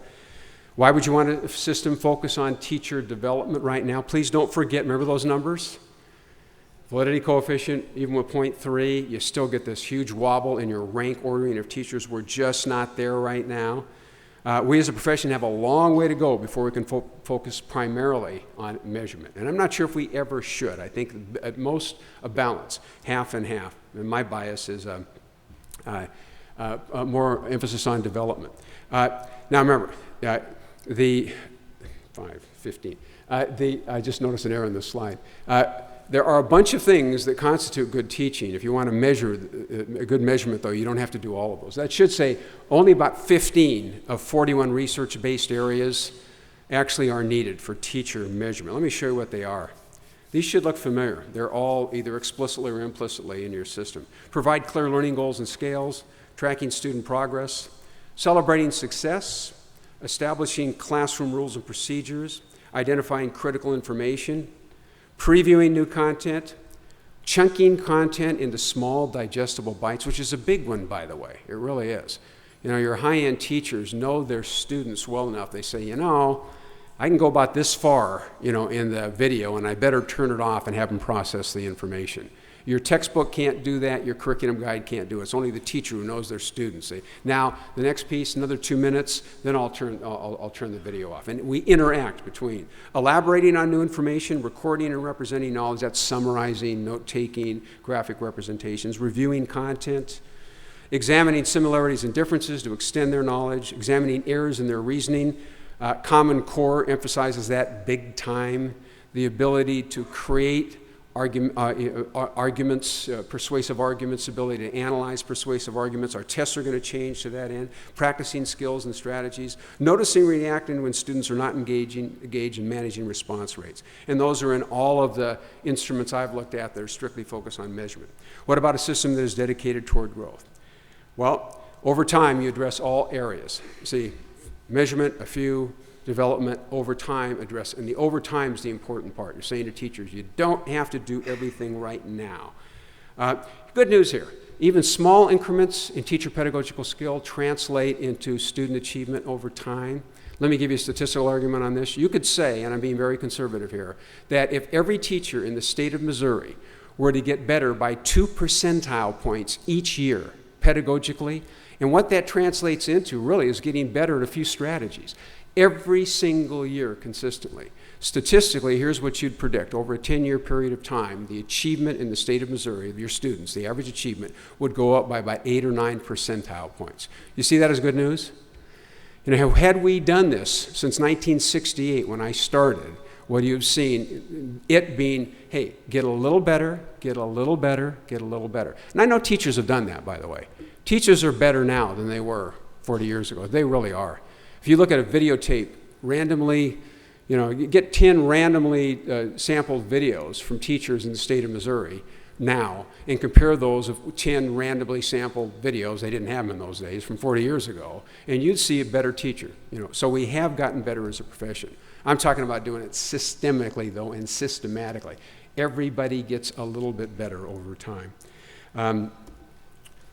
Why would you want a system focus on teacher development right now? Please don't forget, remember those numbers? Validity coefficient, even with 0.3, you still get this huge wobble in your rank ordering of teachers. We're just not there right now. We as a profession have a long way to go before we can focus primarily on measurement. And I'm not sure if we ever should. I think at most a balance, half and half. And my bias is more emphasis on development. Now remember, the 5:15. I just noticed an error in this slide. There are a bunch of things that constitute good teaching. If you want to measure a good measurement, though, you don't have to do all of those. That should say only about 15 of 41 research-based areas actually are needed for teacher measurement. Let me show you what they are. These should look familiar. They're all either explicitly or implicitly in your system. Provide clear learning goals and scales, tracking student progress, celebrating success, establishing classroom rules and procedures, identifying critical information, previewing new content, chunking content into small digestible bites, which is a big one, by the way. It really is. Your high-end teachers know their students well enough. They say, I can go about this far, in the video, and I better turn it off and have them process the information. Your textbook can't do that. Your curriculum guide can't do it. It's only the teacher who knows their students. Now, the next piece, another 2 minutes, then I'll turn the video off. And we interact between elaborating on new information, recording and representing knowledge, that's summarizing, note-taking, graphic representations, reviewing content, examining similarities and differences to extend their knowledge, examining errors in their reasoning. Common Core emphasizes that big time, the ability to create arguments, persuasive arguments, ability to analyze persuasive arguments. Our tests are going to change to that end. Practicing skills and strategies. Noticing, reacting when students are not engaged in managing response rates. And those are in all of the instruments I've looked at that are strictly focused on measurement. What about a system that is dedicated toward growth? Well, over time, you address all areas. See, measurement, a few, development, over time, address, and the over time is the important part. You're saying to teachers, you don't have to do everything right now. Good news here. Even small increments in teacher pedagogical skill translate into student achievement over time. Let me give you a statistical argument on this. You could say, and I'm being very conservative here, that if every teacher in the state of Missouri were to get better by 2 percentile points each year pedagogically, and what that translates into really is getting better at a few strategies every single year consistently. Statistically, here's what you'd predict. Over a 10-year period of time, the achievement in the state of Missouri of your students, the average achievement, would go up by about 8 or 9 percentile points. You see that as good news? You know, had we done this since 1968 when I started, what you've seen, it being, hey, get a little better, get a little better, get a little better. And I know teachers have done that, by the way. Teachers are better now than they were 40 years ago. They really are. If you look at a videotape, randomly, you know, you get 10 randomly sampled videos from teachers in the state of Missouri now and compare those of 10 randomly sampled videos, they didn't have them in those days, from 40 years ago, and you'd see a better teacher. You know, so we have gotten better as a profession. I'm talking about doing it systemically, though, and systematically. Everybody gets a little bit better over time.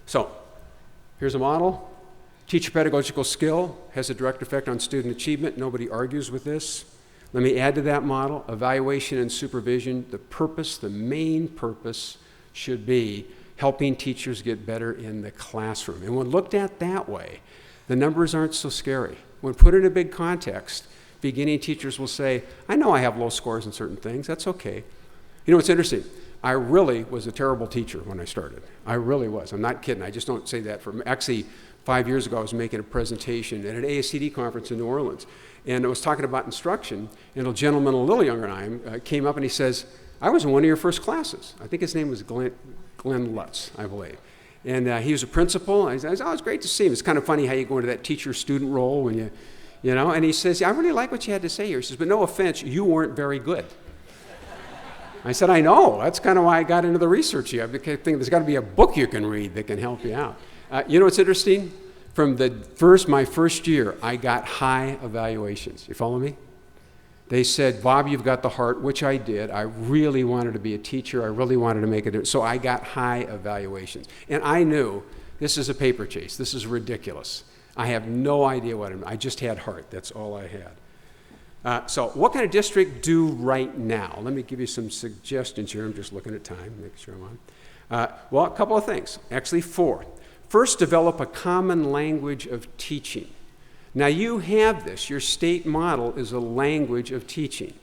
So here's a model. Teacher pedagogical skill has a direct effect on student achievement. Nobody argues with this. Let me add to that model, evaluation and supervision. The purpose, the main purpose, should be helping teachers get better in the classroom. And when looked at that way, the numbers aren't so scary. When put in a big context, beginning teachers will say, I know I have low scores in certain things, that's okay. You know what's interesting? I really was a terrible teacher when I started. I really was. I'm not kidding. I just don't say that for me. Actually, 5 years ago, I was making a presentation at an ASCD conference in New Orleans, and I was talking about instruction, and a gentleman a little younger than I am came up and he says, I was in one of your first classes. I think his name was Glenn Lutz, I believe. And he was a principal. I said, oh, it's great to see him. It's kind of funny how you go into that teacher-student role when you know, and he says, I really like what you had to say here. He says, but no offense, you weren't very good. I said, I know. That's kind of why I got into the research here. I think there's got to be a book you can read that can help you out. You know what's interesting? From my first year, I got high evaluations. You follow me? They said, Bob, you've got the heart, which I did. I really wanted to be a teacher. I really wanted to make a difference. So I got high evaluations. And I knew this is a paper chase. This is ridiculous. I have no idea what I just had heart. That's all I had. So what can a district do right now? Let me give you some suggestions here. I'm just looking at time, making sure I'm on. Well, a couple of things. Actually, 4. First, develop a common language of teaching. Now, you have this. Your state model is a language of teaching.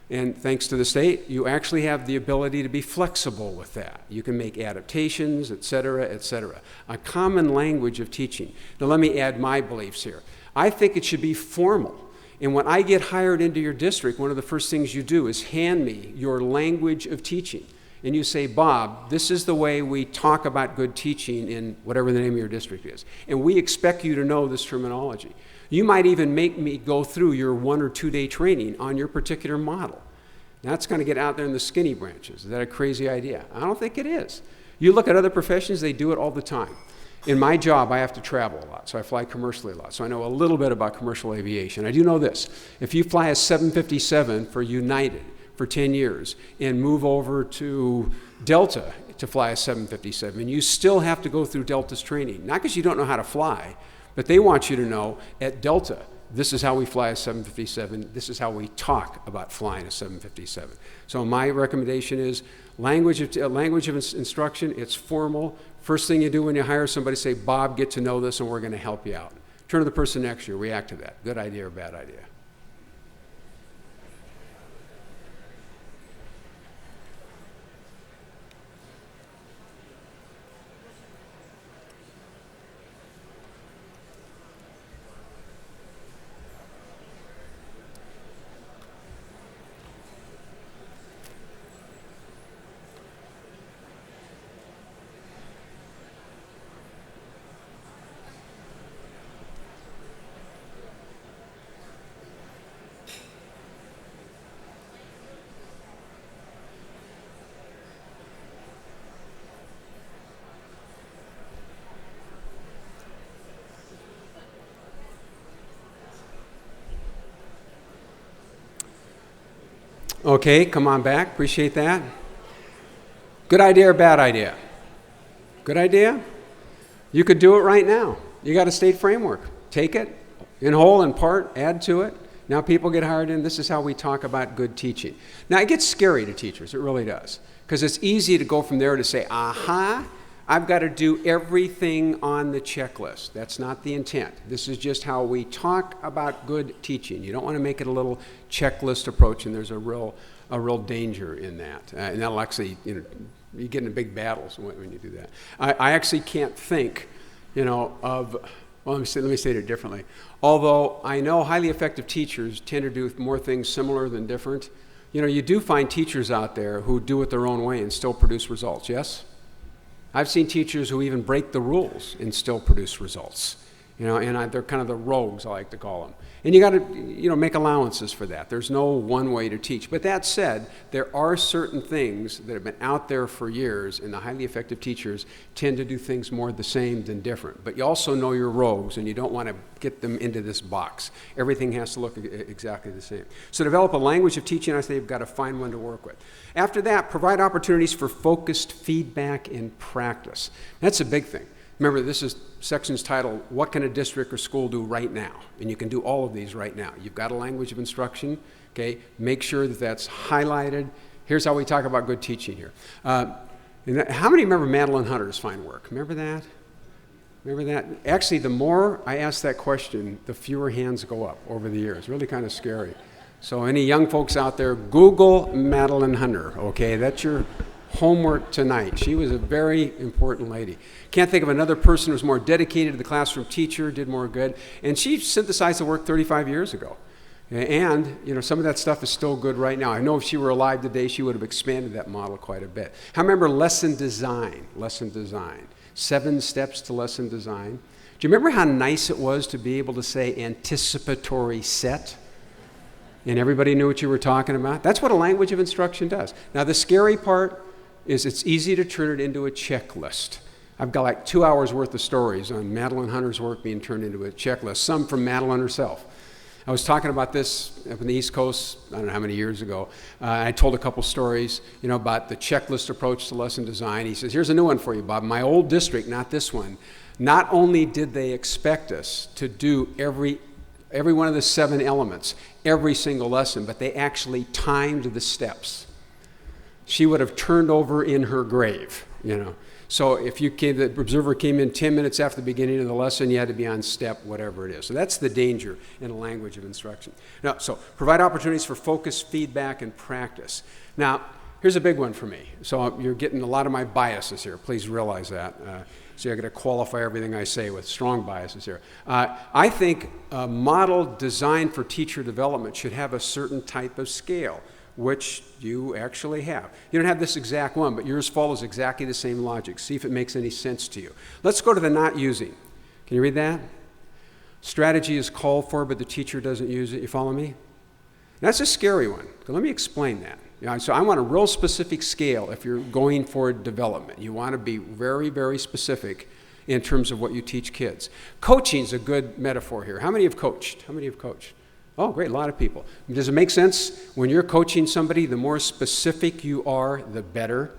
And thanks to the state, you actually have the ability to be flexible with that. You can make adaptations, et cetera, et cetera. A common language of teaching. Now, let me add my beliefs here. I think it should be formal. And when I get hired into your district, one of the first things you do is hand me your language of teaching. And you say, Bob, this is the way we talk about good teaching in whatever the name of your district is. And we expect you to know this terminology. You might even make me go through your 1 or 2 day training on your particular model. That's going to get out there in the skinny branches. Is that a crazy idea? I don't think it is. You look at other professions, they do it all the time. In my job, I have to travel a lot, so I fly commercially a lot. So I know a little bit about commercial aviation. I do know this. If you fly a 757 for United for 10 years and move over to Delta to fly a 757, you still have to go through Delta's training. Not because you don't know how to fly, but they want you to know at Delta, this is how we fly a 757. This is how we talk about flying a 757. So my recommendation is language of instruction. It's formal. First thing you do when you hire somebody, say, Bob, get to know this, and we're going to help you out. Turn to the person next to you. React to that. Good idea or bad idea? Okay, come on back. Appreciate that. Good idea or bad idea? Good idea? You could do it right now. You got a state framework. Take it, in whole, in part, add to it. Now people get hired in. This is how we talk about good teaching. Now it gets scary to teachers. It really does. Because it's easy to go from there to say, aha, I've got to do everything on the checklist. That's not the intent. This is just how we talk about good teaching. You don't want to make it a little checklist approach, and there's a real danger in that. And that'll actually, you get into big battles when you do that. I actually can't think, of, well, let me say it differently. Although I know highly effective teachers tend to do more things similar than different, you do find teachers out there who do it their own way and still produce results, yes? I've seen teachers who even break the rules and still produce results, and they're kind of the rogues, I like to call them. And you got to, make allowances for that. There's no one way to teach. But that said, there are certain things that have been out there for years, and the highly effective teachers tend to do things more the same than different. But you also know your rogues, and you don't want to get them into this box. Everything has to look exactly the same. So develop a language of teaching. I say you've got to find one to work with. After that, provide opportunities for focused feedback and practice. That's a big thing. Remember, this is section's titled, What Can a District or School Do Right Now? And you can do all of these right now. You've got a language of instruction, okay? Make sure that that's highlighted. Here's how we talk about good teaching here. How many remember Madeline Hunter's fine work? Remember that? Remember that? Actually, the more I ask that question, the fewer hands go up over the years. Really kind of scary. So any young folks out there, Google Madeline Hunter, okay? That's your homework tonight. She was a very important lady. Can't think of another person who was more dedicated to the classroom teacher, did more good. And she synthesized the work 35 years ago. And, some of that stuff is still good right now. I know if she were alive today, she would have expanded that model quite a bit. I remember lesson design. 7 steps to lesson design. Do you remember how nice it was to be able to say anticipatory set? And everybody knew what you were talking about? That's what a language of instruction does. Now, the scary part is it's easy to turn it into a checklist. I've got like 2 hours worth of stories on Madeline Hunter's work being turned into a checklist, some from Madeline herself. I was talking about this up in the East Coast, I don't know how many years ago. I told a couple stories, about the checklist approach to lesson design. He says, here's a new one for you, Bob. My old district, not this one, not only did they expect us to do every one of the 7 elements, every single lesson, but they actually timed the steps. She would have turned over in her grave, So if the observer came in 10 minutes after the beginning of the lesson, you had to be on step, whatever it is. So that's the danger in a language of instruction. Now, so provide opportunities for focus, feedback, and practice. Now, here's a big one for me. So you're getting a lot of my biases here. Please realize that. So you're going to qualify everything I say with strong biases here. I think a model designed for teacher development should have a certain type of scale, which you actually have. You don't have this exact one, but yours follows exactly the same logic. See if it makes any sense to you. Let's go to the not using. Can you read that? Strategy is called for, but the teacher doesn't use it. You follow me? That's a scary one. Let me explain that. So I want a real specific scale if you're going for development. You want to be very, very specific in terms of what you teach kids. Coaching is a good metaphor here. How many have coached? Oh, great, a lot of people. Does it make sense? When you're coaching somebody, the more specific you are, the better.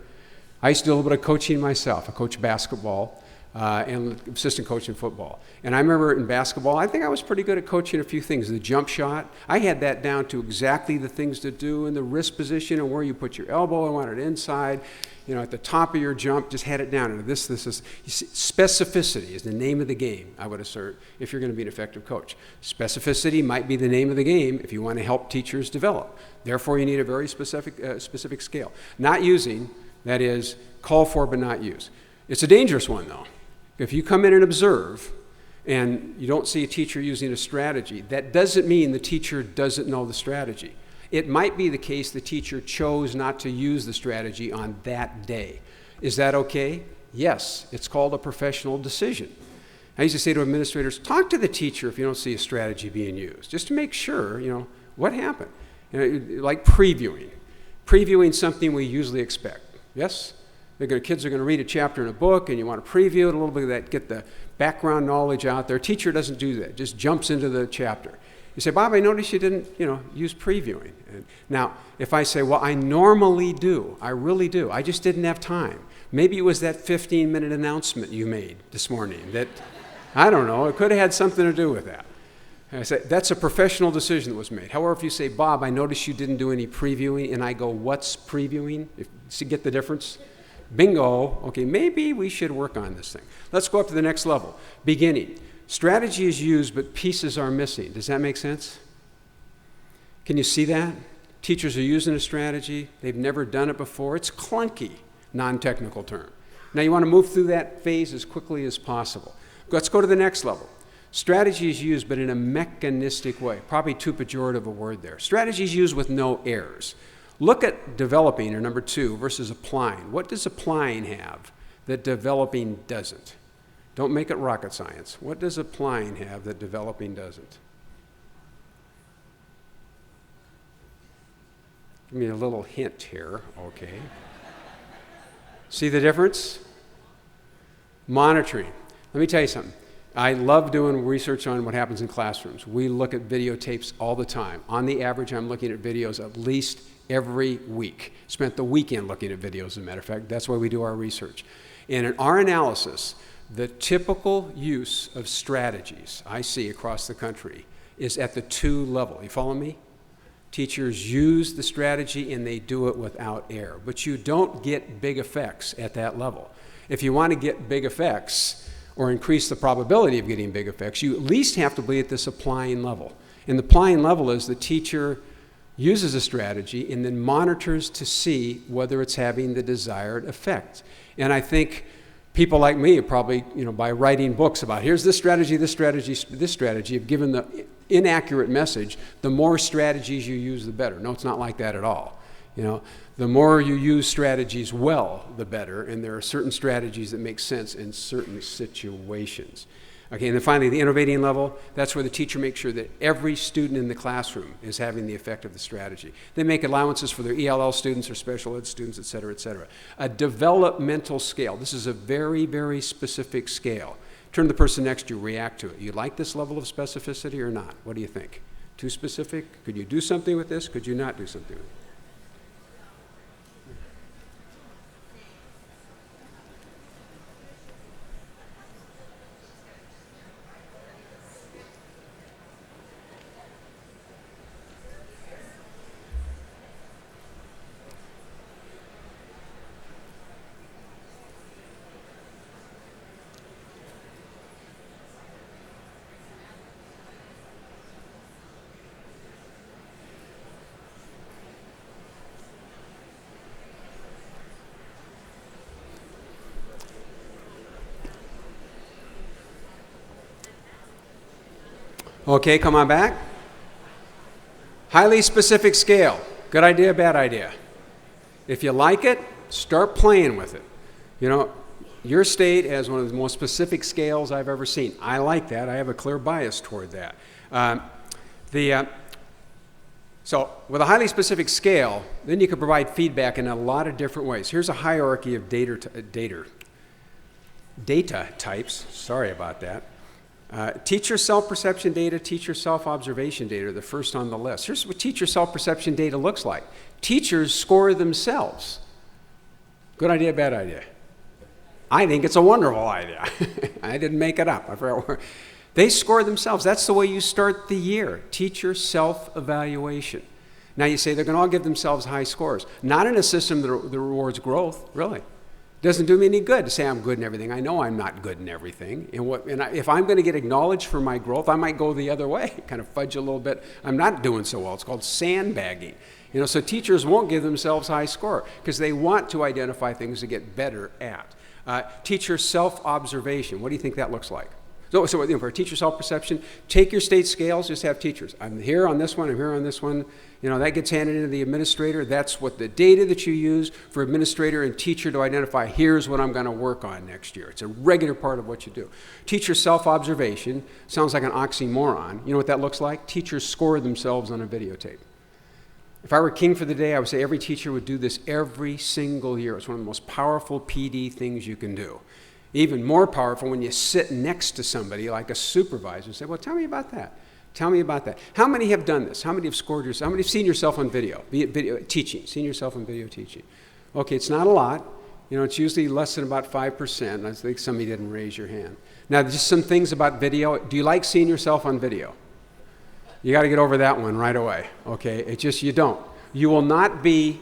I used to do a little bit of coaching myself. I coached basketball and assistant coach in football. And I remember in basketball, I think I was pretty good at coaching a few things. The jump shot, I had that down to exactly the things to do in the wrist position and where you put your elbow. I wanted it inside. At the top of your jump, just had it down. And this is, specificity is the name of the game, I would assert, if you're going to be an effective coach. Specificity might be the name of the game if you want to help teachers develop. Therefore, you need a very specific scale. Not using, that is, call for but not use. It's a dangerous one, though. If you come in and observe and you don't see a teacher using a strategy, that doesn't mean the teacher doesn't know the strategy. It might be the case the teacher chose not to use the strategy on that day. Is that okay? Yes, it's called a professional decision. I used to say to administrators, talk to the teacher if you don't see a strategy being used, just to make sure, what happened. Like previewing something we usually expect. Yes? Kids are going to read a chapter in a book, and you want to preview it a little bit of that, get the background knowledge out there. Teacher doesn't do that, just jumps into the chapter. You say, Bob, I noticed you didn't, use previewing. And now, if I say, well, I normally do, I really do, I just didn't have time. Maybe it was that 15-minute announcement you made this morning that, I don't know, it could have had something to do with that. And I say, that's a professional decision that was made. However, if you say, Bob, I noticed you didn't do any previewing, and I go, what's previewing? You get the difference? Bingo. Okay, maybe we should work on this thing. Let's go up to the next level. Beginning. Strategy is used, but pieces are missing. Does that make sense? Can you see that? Teachers are using a strategy. They've never done it before. It's clunky, non-technical term. Now, you want to move through that phase as quickly as possible. Let's go to the next level. Strategy is used, but in a mechanistic way. Probably too pejorative a word there. Strategy is used with no errors. Look at developing, or number 2, versus applying. What does applying have that developing doesn't? Don't make it rocket science. What does applying have that developing doesn't? Give me a little hint here, okay. See the difference? Monitoring. Let me tell you something. I love doing research on what happens in classrooms. We look at videotapes all the time. On the average, I'm looking at videos at least every week. Spent the weekend looking at videos, as a matter of fact. That's why we do our research. And in our analysis, the typical use of strategies I see across the country is at the 2 level. You follow me? Teachers use the strategy and they do it without error. But you don't get big effects at that level. If you want to get big effects or increase the probability of getting big effects, you at least have to be at this applying level. And the applying level is the teacher uses a strategy and then monitors to see whether it's having the desired effect. And I think people like me are probably, by writing books about here's this strategy, have given the inaccurate message. The more strategies you use, the better. No, it's not like that at all. The more you use strategies well, the better. And there are certain strategies that make sense in certain situations. Okay, and then finally, the innovating level, that's where the teacher makes sure that every student in the classroom is having the effect of the strategy. They make allowances for their ELL students or special ed students, et cetera, et cetera. A developmental scale. This is a very, very specific scale. Turn to the person next to you, react to it. You like this level of specificity or not? What do you think? Too specific? Could you do something with this? Could you not do something with it? Okay, come on back. Highly specific scale. Good idea, bad idea? If you like it, start playing with it. Your state has one of the most specific scales I've ever seen. I like that. I have a clear bias toward that. So with a highly specific scale, then you can provide feedback in a lot of different ways. Here's a hierarchy of data types. Sorry about that. Teacher self-perception data, teacher self-observation data are the first on the list. Here's what teacher self-perception data looks like. Teachers score themselves. Good idea, bad idea? I think it's a wonderful idea. I didn't make it up. I forgot where. They score themselves. That's the way you start the year. Teacher self-evaluation. Now you say they're going to all give themselves high scores. Not in a system that rewards growth, really. Doesn't do me any good to say I'm good in everything. I know I'm not good in everything. If I'm going to get acknowledged for my growth, I might go the other way, kind of fudge a little bit. I'm not doing so well. It's called sandbagging. So teachers won't give themselves high score because they want to identify things to get better at. Teacher self-observation. What do you think that looks like? So for teacher self-perception, take your state scales, just have teachers. I'm here on this one, I'm here on this one. That gets handed into the administrator. That's what the data that you use for administrator and teacher to identify, here's what I'm going to work on next year. It's a regular part of what you do. Teacher self-observation sounds like an oxymoron. You know what that looks like? Teachers score themselves on a videotape. If I were king for the day, I would say every teacher would do this every single year. It's one of the most powerful PD things you can do. Even more powerful when you sit next to somebody like a supervisor and say, well, tell me about that. Tell me about that. How many have done this? How many have scored yourself? How many have seen yourself on video? Video teaching, seen yourself on video teaching. Okay, it's not a lot. You know, it's usually less than about 5%. I think somebody didn't raise your hand. Now, just some things about video. Do you like seeing yourself on video? You got to get over that one right away, okay? It's just, you don't. You will not be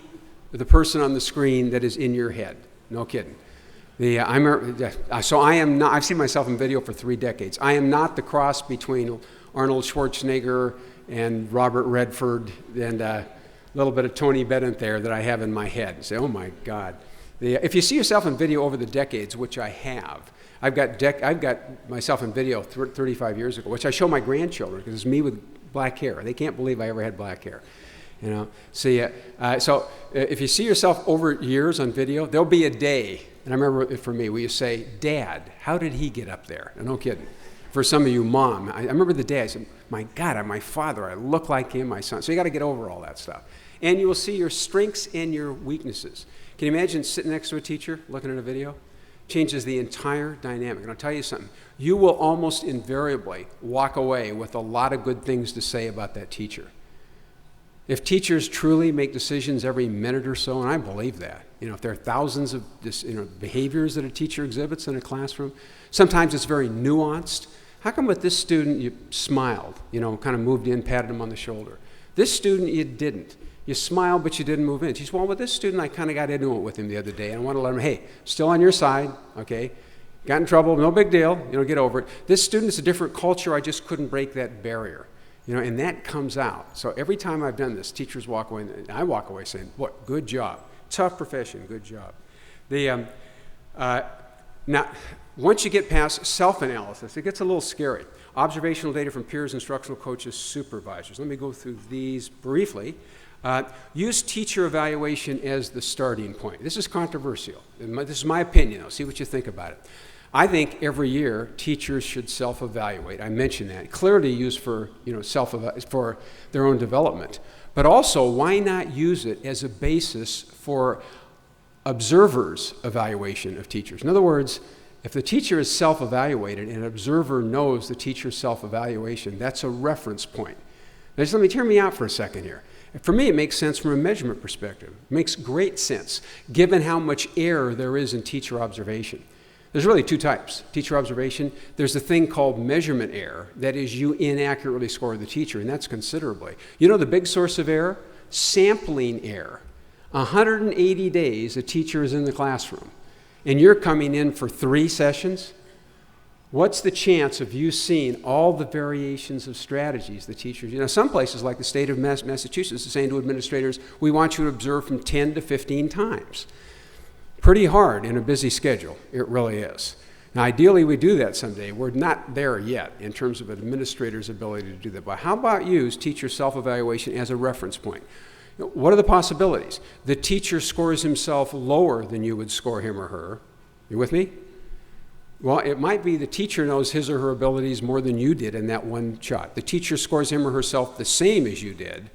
the person on the screen that is in your head. No kidding. So I am not, I've seen myself in video for 3 decades. I am not the cross between Arnold Schwarzenegger and Robert Redford and a little bit of Tony Bennett there that I have in my head. You say, oh my God. If you see yourself in video over the decades, which I have, I've got myself in video 35 years ago, which I show my grandchildren because it's me with black hair. They can't believe I ever had black hair. You know, so if you see yourself over years on video, there'll be a day, and I remember for me, where you say, Dad, how did he get up there? And no kidding. For some of you, Mom, I remember the day I said, my God, I'm my father, I look like him, my son. So you got to get over all that stuff. And you will see your strengths and your weaknesses. Can you imagine sitting next to a teacher looking at a video? Changes the entire dynamic. And I'll tell you something, you will almost invariably walk away with a lot of good things to say about that teacher. If teachers truly make decisions every minute or so, and I believe that, you know, if there are thousands of behaviors that a teacher exhibits in a classroom, sometimes it's very nuanced. How come with this student you smiled, you know, kind of moved in, patted him on the shoulder? This student you didn't. You smiled, but you didn't move in. She said, well, with this student, I kind of got into it with him the other day, and I want to let him, hey, still on your side, okay? Got in trouble, no big deal, you know, get over it. This student's a different culture, I just couldn't break that barrier. You know, and that comes out. So every time I've done this, teachers walk away, and I walk away saying, what, good job. Tough profession, good job. Now, once you get past self-analysis, it gets a little scary. Observational data from peers, instructional coaches, supervisors. Let me go through these briefly. Use teacher evaluation as the starting point. This is controversial. This is my opinion, though. See what you think about it. I think every year teachers should self-evaluate. I mentioned that. Clearly used for, you know, for their own development. But also, why not use it as a basis for observers' evaluation of teachers? In other words, if the teacher is self-evaluated and an observer knows the teacher's self-evaluation, that's a reference point. Now just hear me out for a second here. For me, it makes sense from a measurement perspective. It makes great sense, given how much error there is in teacher observation. There's really 2 types. Teacher observation, there's a thing called measurement error. That is, you inaccurately score the teacher, and that's considerably. You know the big source of error? Sampling error. 180 days a teacher is in the classroom, and you're coming in for 3 sessions. What's the chance of you seeing all the variations of strategies the teachers, you know, some places like the state of Massachusetts is saying to administrators, we want you to observe from 10 to 15 times. Pretty hard in a busy schedule, it really is. Now ideally we do that someday. We're not there yet in terms of an administrator's ability to do that. But how about use teacher self-evaluation as a reference point? You know, what are the possibilities? The teacher scores himself lower than you would score him or her. You with me? Well, it might be the teacher knows his or her abilities more than you did in that one shot. The teacher scores him or herself the same as you did.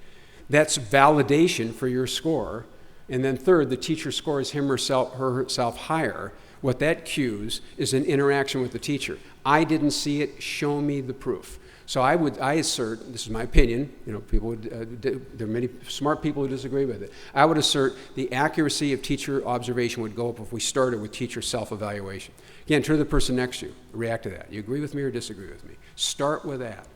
That's validation for your score. And then third, the teacher scores him or herself higher. What that cues is an interaction with the teacher. I didn't see it, show me the proof. So I assert, this is my opinion, you know, people would, there are many smart people who disagree with it. I would assert the accuracy of teacher observation would go up if we started with teacher self-evaluation. Again, turn to the person next to you, react to that. You agree with me or disagree with me? Start with that.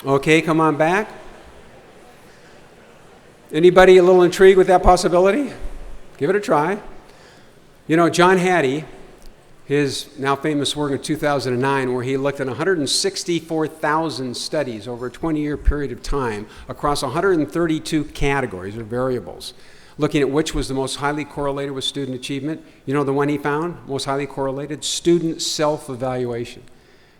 Okay, come on back. Anybody a little intrigued with that possibility? Give it a try. You know, John Hattie, his now famous work in 2009, where he looked at 164,000 studies over a 20-year period of time across 132 categories or variables, looking at which was the most highly correlated with student achievement. You know the one he found, most highly correlated? Student self-evaluation.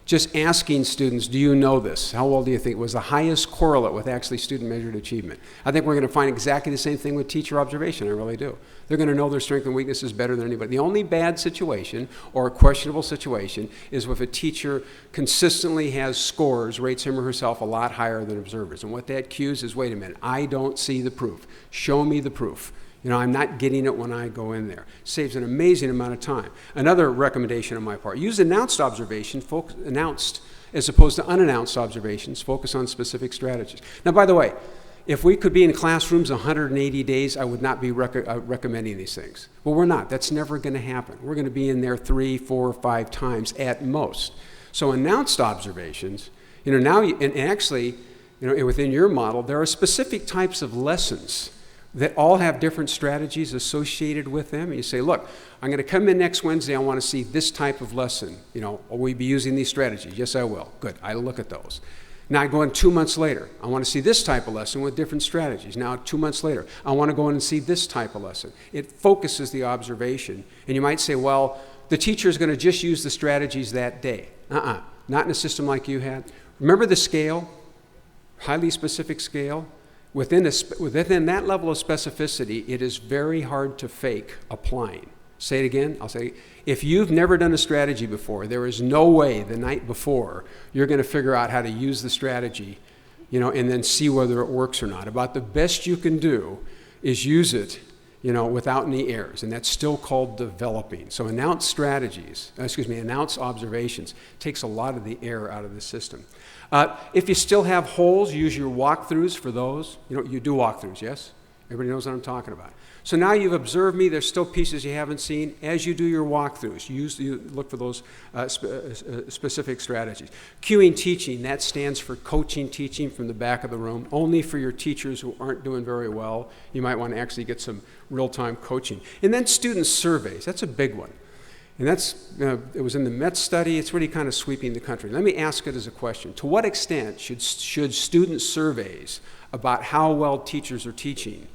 Just asking students, do you know this? How well do you think? It was the highest correlate with actually student-measured achievement. I think we're going to find exactly the same thing with teacher observation, I really do. They're going to know their strengths and weaknesses better than anybody. The only bad situation or a questionable situation is if a teacher consistently has scores, rates him or herself a lot higher than observers. And what that cues is, wait a minute, I don't see the proof. Show me the proof. You know, I'm not getting it when I go in there. Saves an amazing amount of time. Another recommendation on my part, use announced observation, announced as opposed to unannounced observations, focus on specific strategies. Now, by the way, if we could be in classrooms 180 days, I would not be recommending these things. Well, we're not. That's never going to happen. We're going to be in there 3, 4, 5 times at most. So announced observations, you know, now, and actually, you know, within your model, there are specific types of lessons that all have different strategies associated with them. And you say, look, I'm going to come in next Wednesday, I want to see this type of lesson. You know, will we be using these strategies? Yes, I will. Good, I look at those. Now I go in 2 months later, I want to see this type of lesson with different strategies. Now 2 months later, I want to go in and see this type of lesson. It focuses the observation. And you might say, well, the teacher is going to just use the strategies that day. Not in a system like you had. Remember the scale, highly specific scale? Within that level of specificity, it is very hard to fake applying. Say it again, I'll say, if you've never done a strategy before, there is no way the night before you're going to figure out how to use the strategy, you know, and then see whether it works or not. About the best you can do is use it, you know, without any errors, and that's still called developing. So announced observations takes a lot of the error out of the system. If you still have holes, use your walkthroughs for those. You know, you do walkthroughs, yes? Everybody knows what I'm talking about. So now you've observed me, there's still pieces you haven't seen. As you do your walkthroughs, you look for those specific strategies. Cueing teaching, that stands for coaching teaching from the back of the room. Only for your teachers who aren't doing very well, you might want to actually get some real-time coaching. And then student surveys, that's a big one. And that's, it was in the Met study, it's really kind of sweeping the country. Let me ask it as a question. To what extent should student surveys about how well teachers are teaching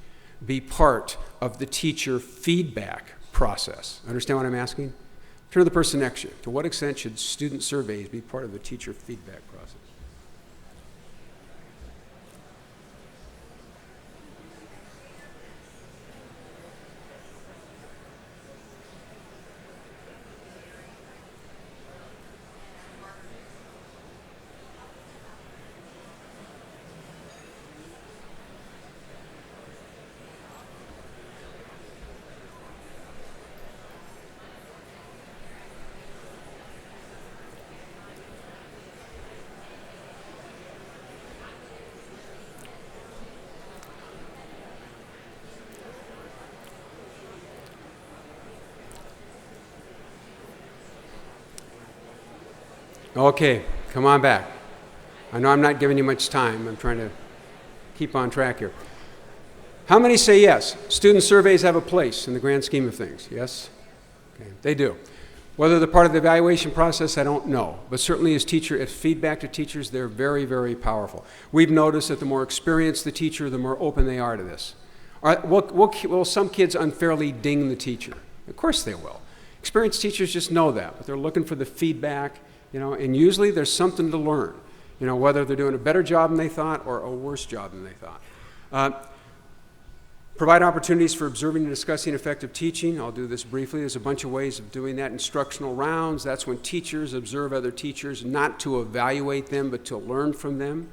be part of the teacher feedback process? Understand what I'm asking? Turn to the person next to you. To what extent should student surveys be part of the teacher feedback process? Okay, come on back. I know I'm not giving you much time. I'm trying to keep on track here. How many say yes? Student surveys have a place in the grand scheme of things, yes? Okay, they do. Whether they're part of the evaluation process, I don't know. But certainly as feedback to teachers, they're very, very powerful. We've noticed that the more experienced the teacher, the more open they are to this. All right, will some kids unfairly ding the teacher? Of course they will. Experienced teachers just know that, but they're looking for the feedback. You know, and usually there's something to learn, you know, whether they're doing a better job than they thought or a worse job than they thought. Provide opportunities for observing and discussing effective teaching. I'll do this briefly. There's a bunch of ways of doing that. Instructional rounds, that's when teachers observe other teachers, not to evaluate them, but to learn from them.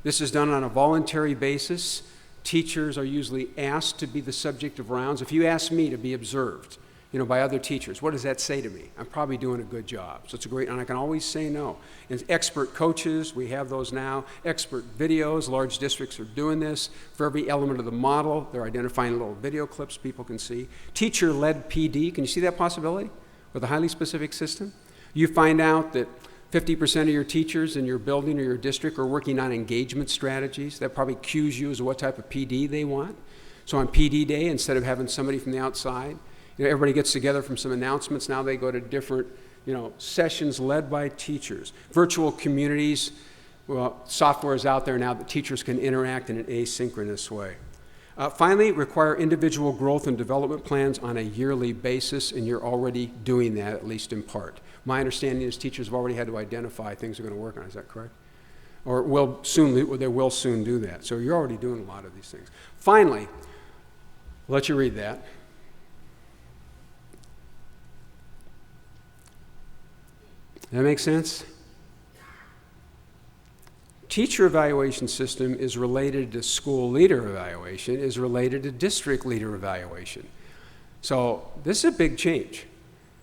This is done on a voluntary basis. Teachers are usually asked to be the subject of rounds. If you ask me to be observed, you know, by other teachers, what does that say to me? I'm probably doing a good job. So it's a great, and I can always say no. And expert coaches, we have those now. Expert videos, large districts are doing this. For every element of the model, they're identifying little video clips people can see. Teacher-led PD, can you see that possibility with a highly specific system? You find out that 50% of your teachers in your building or your district are working on engagement strategies. That probably cues you as to what type of PD they want. So on PD day, instead of having somebody from the outside, Everybody gets together from some announcements. Now they go to different, sessions led by teachers. Virtual communities, well, software is out there now that teachers can interact in an asynchronous way. Finally, require individual growth and development plans on a yearly basis, and you're already doing that, at least in part. My understanding is teachers have already had to identify things they're going to work on. Is that correct? Or they will soon do that. So you're already doing a lot of these things. Finally, I'll let you read that. Does that make sense? Teacher evaluation system is related to school leader evaluation, is related to district leader evaluation. So this is a big change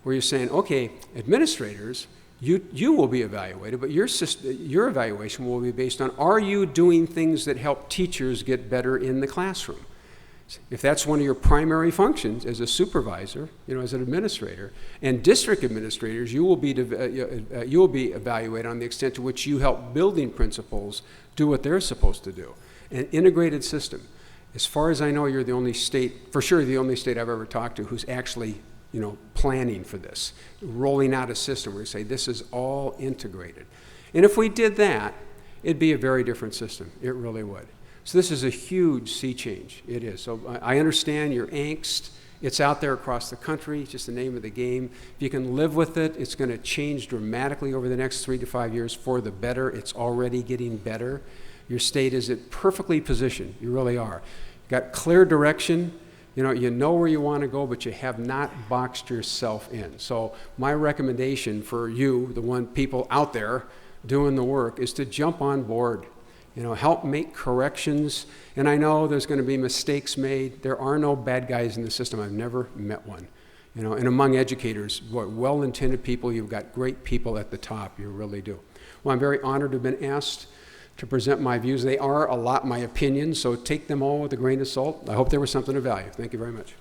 where you're saying, okay, administrators, you will be evaluated, but your evaluation will be based on, are you doing things that help teachers get better in the classroom? If that's one of your primary functions as a supervisor, as an administrator, and district administrators, you will be evaluated on the extent to which you help building principals do what they're supposed to do. An integrated system. As far as I know, you're the only state, for sure the only state I've ever talked to who's actually, planning for this, rolling out a system where you say this is all integrated. And if we did that, it'd be a very different system. It really would. So this is a huge sea change. It is. So I understand your angst. It's out there across the country. It's just the name of the game. If you can live with it, it's going to change dramatically over the next 3 to 5 years for the better. It's already getting better. Your state is perfectly positioned. You really are. You've got clear direction. You know where you want to go, but you have not boxed yourself in. So my recommendation for you, people out there doing the work, is to jump on board. Help make corrections. And I know there's going to be mistakes made. There are no bad guys in the system. I've never met one. And among educators, well-intended people, you've got great people at the top. You really do. Well, I'm very honored to have been asked to present my views. They are a lot my opinions, so take them all with a grain of salt. I hope there was something of value. Thank you very much.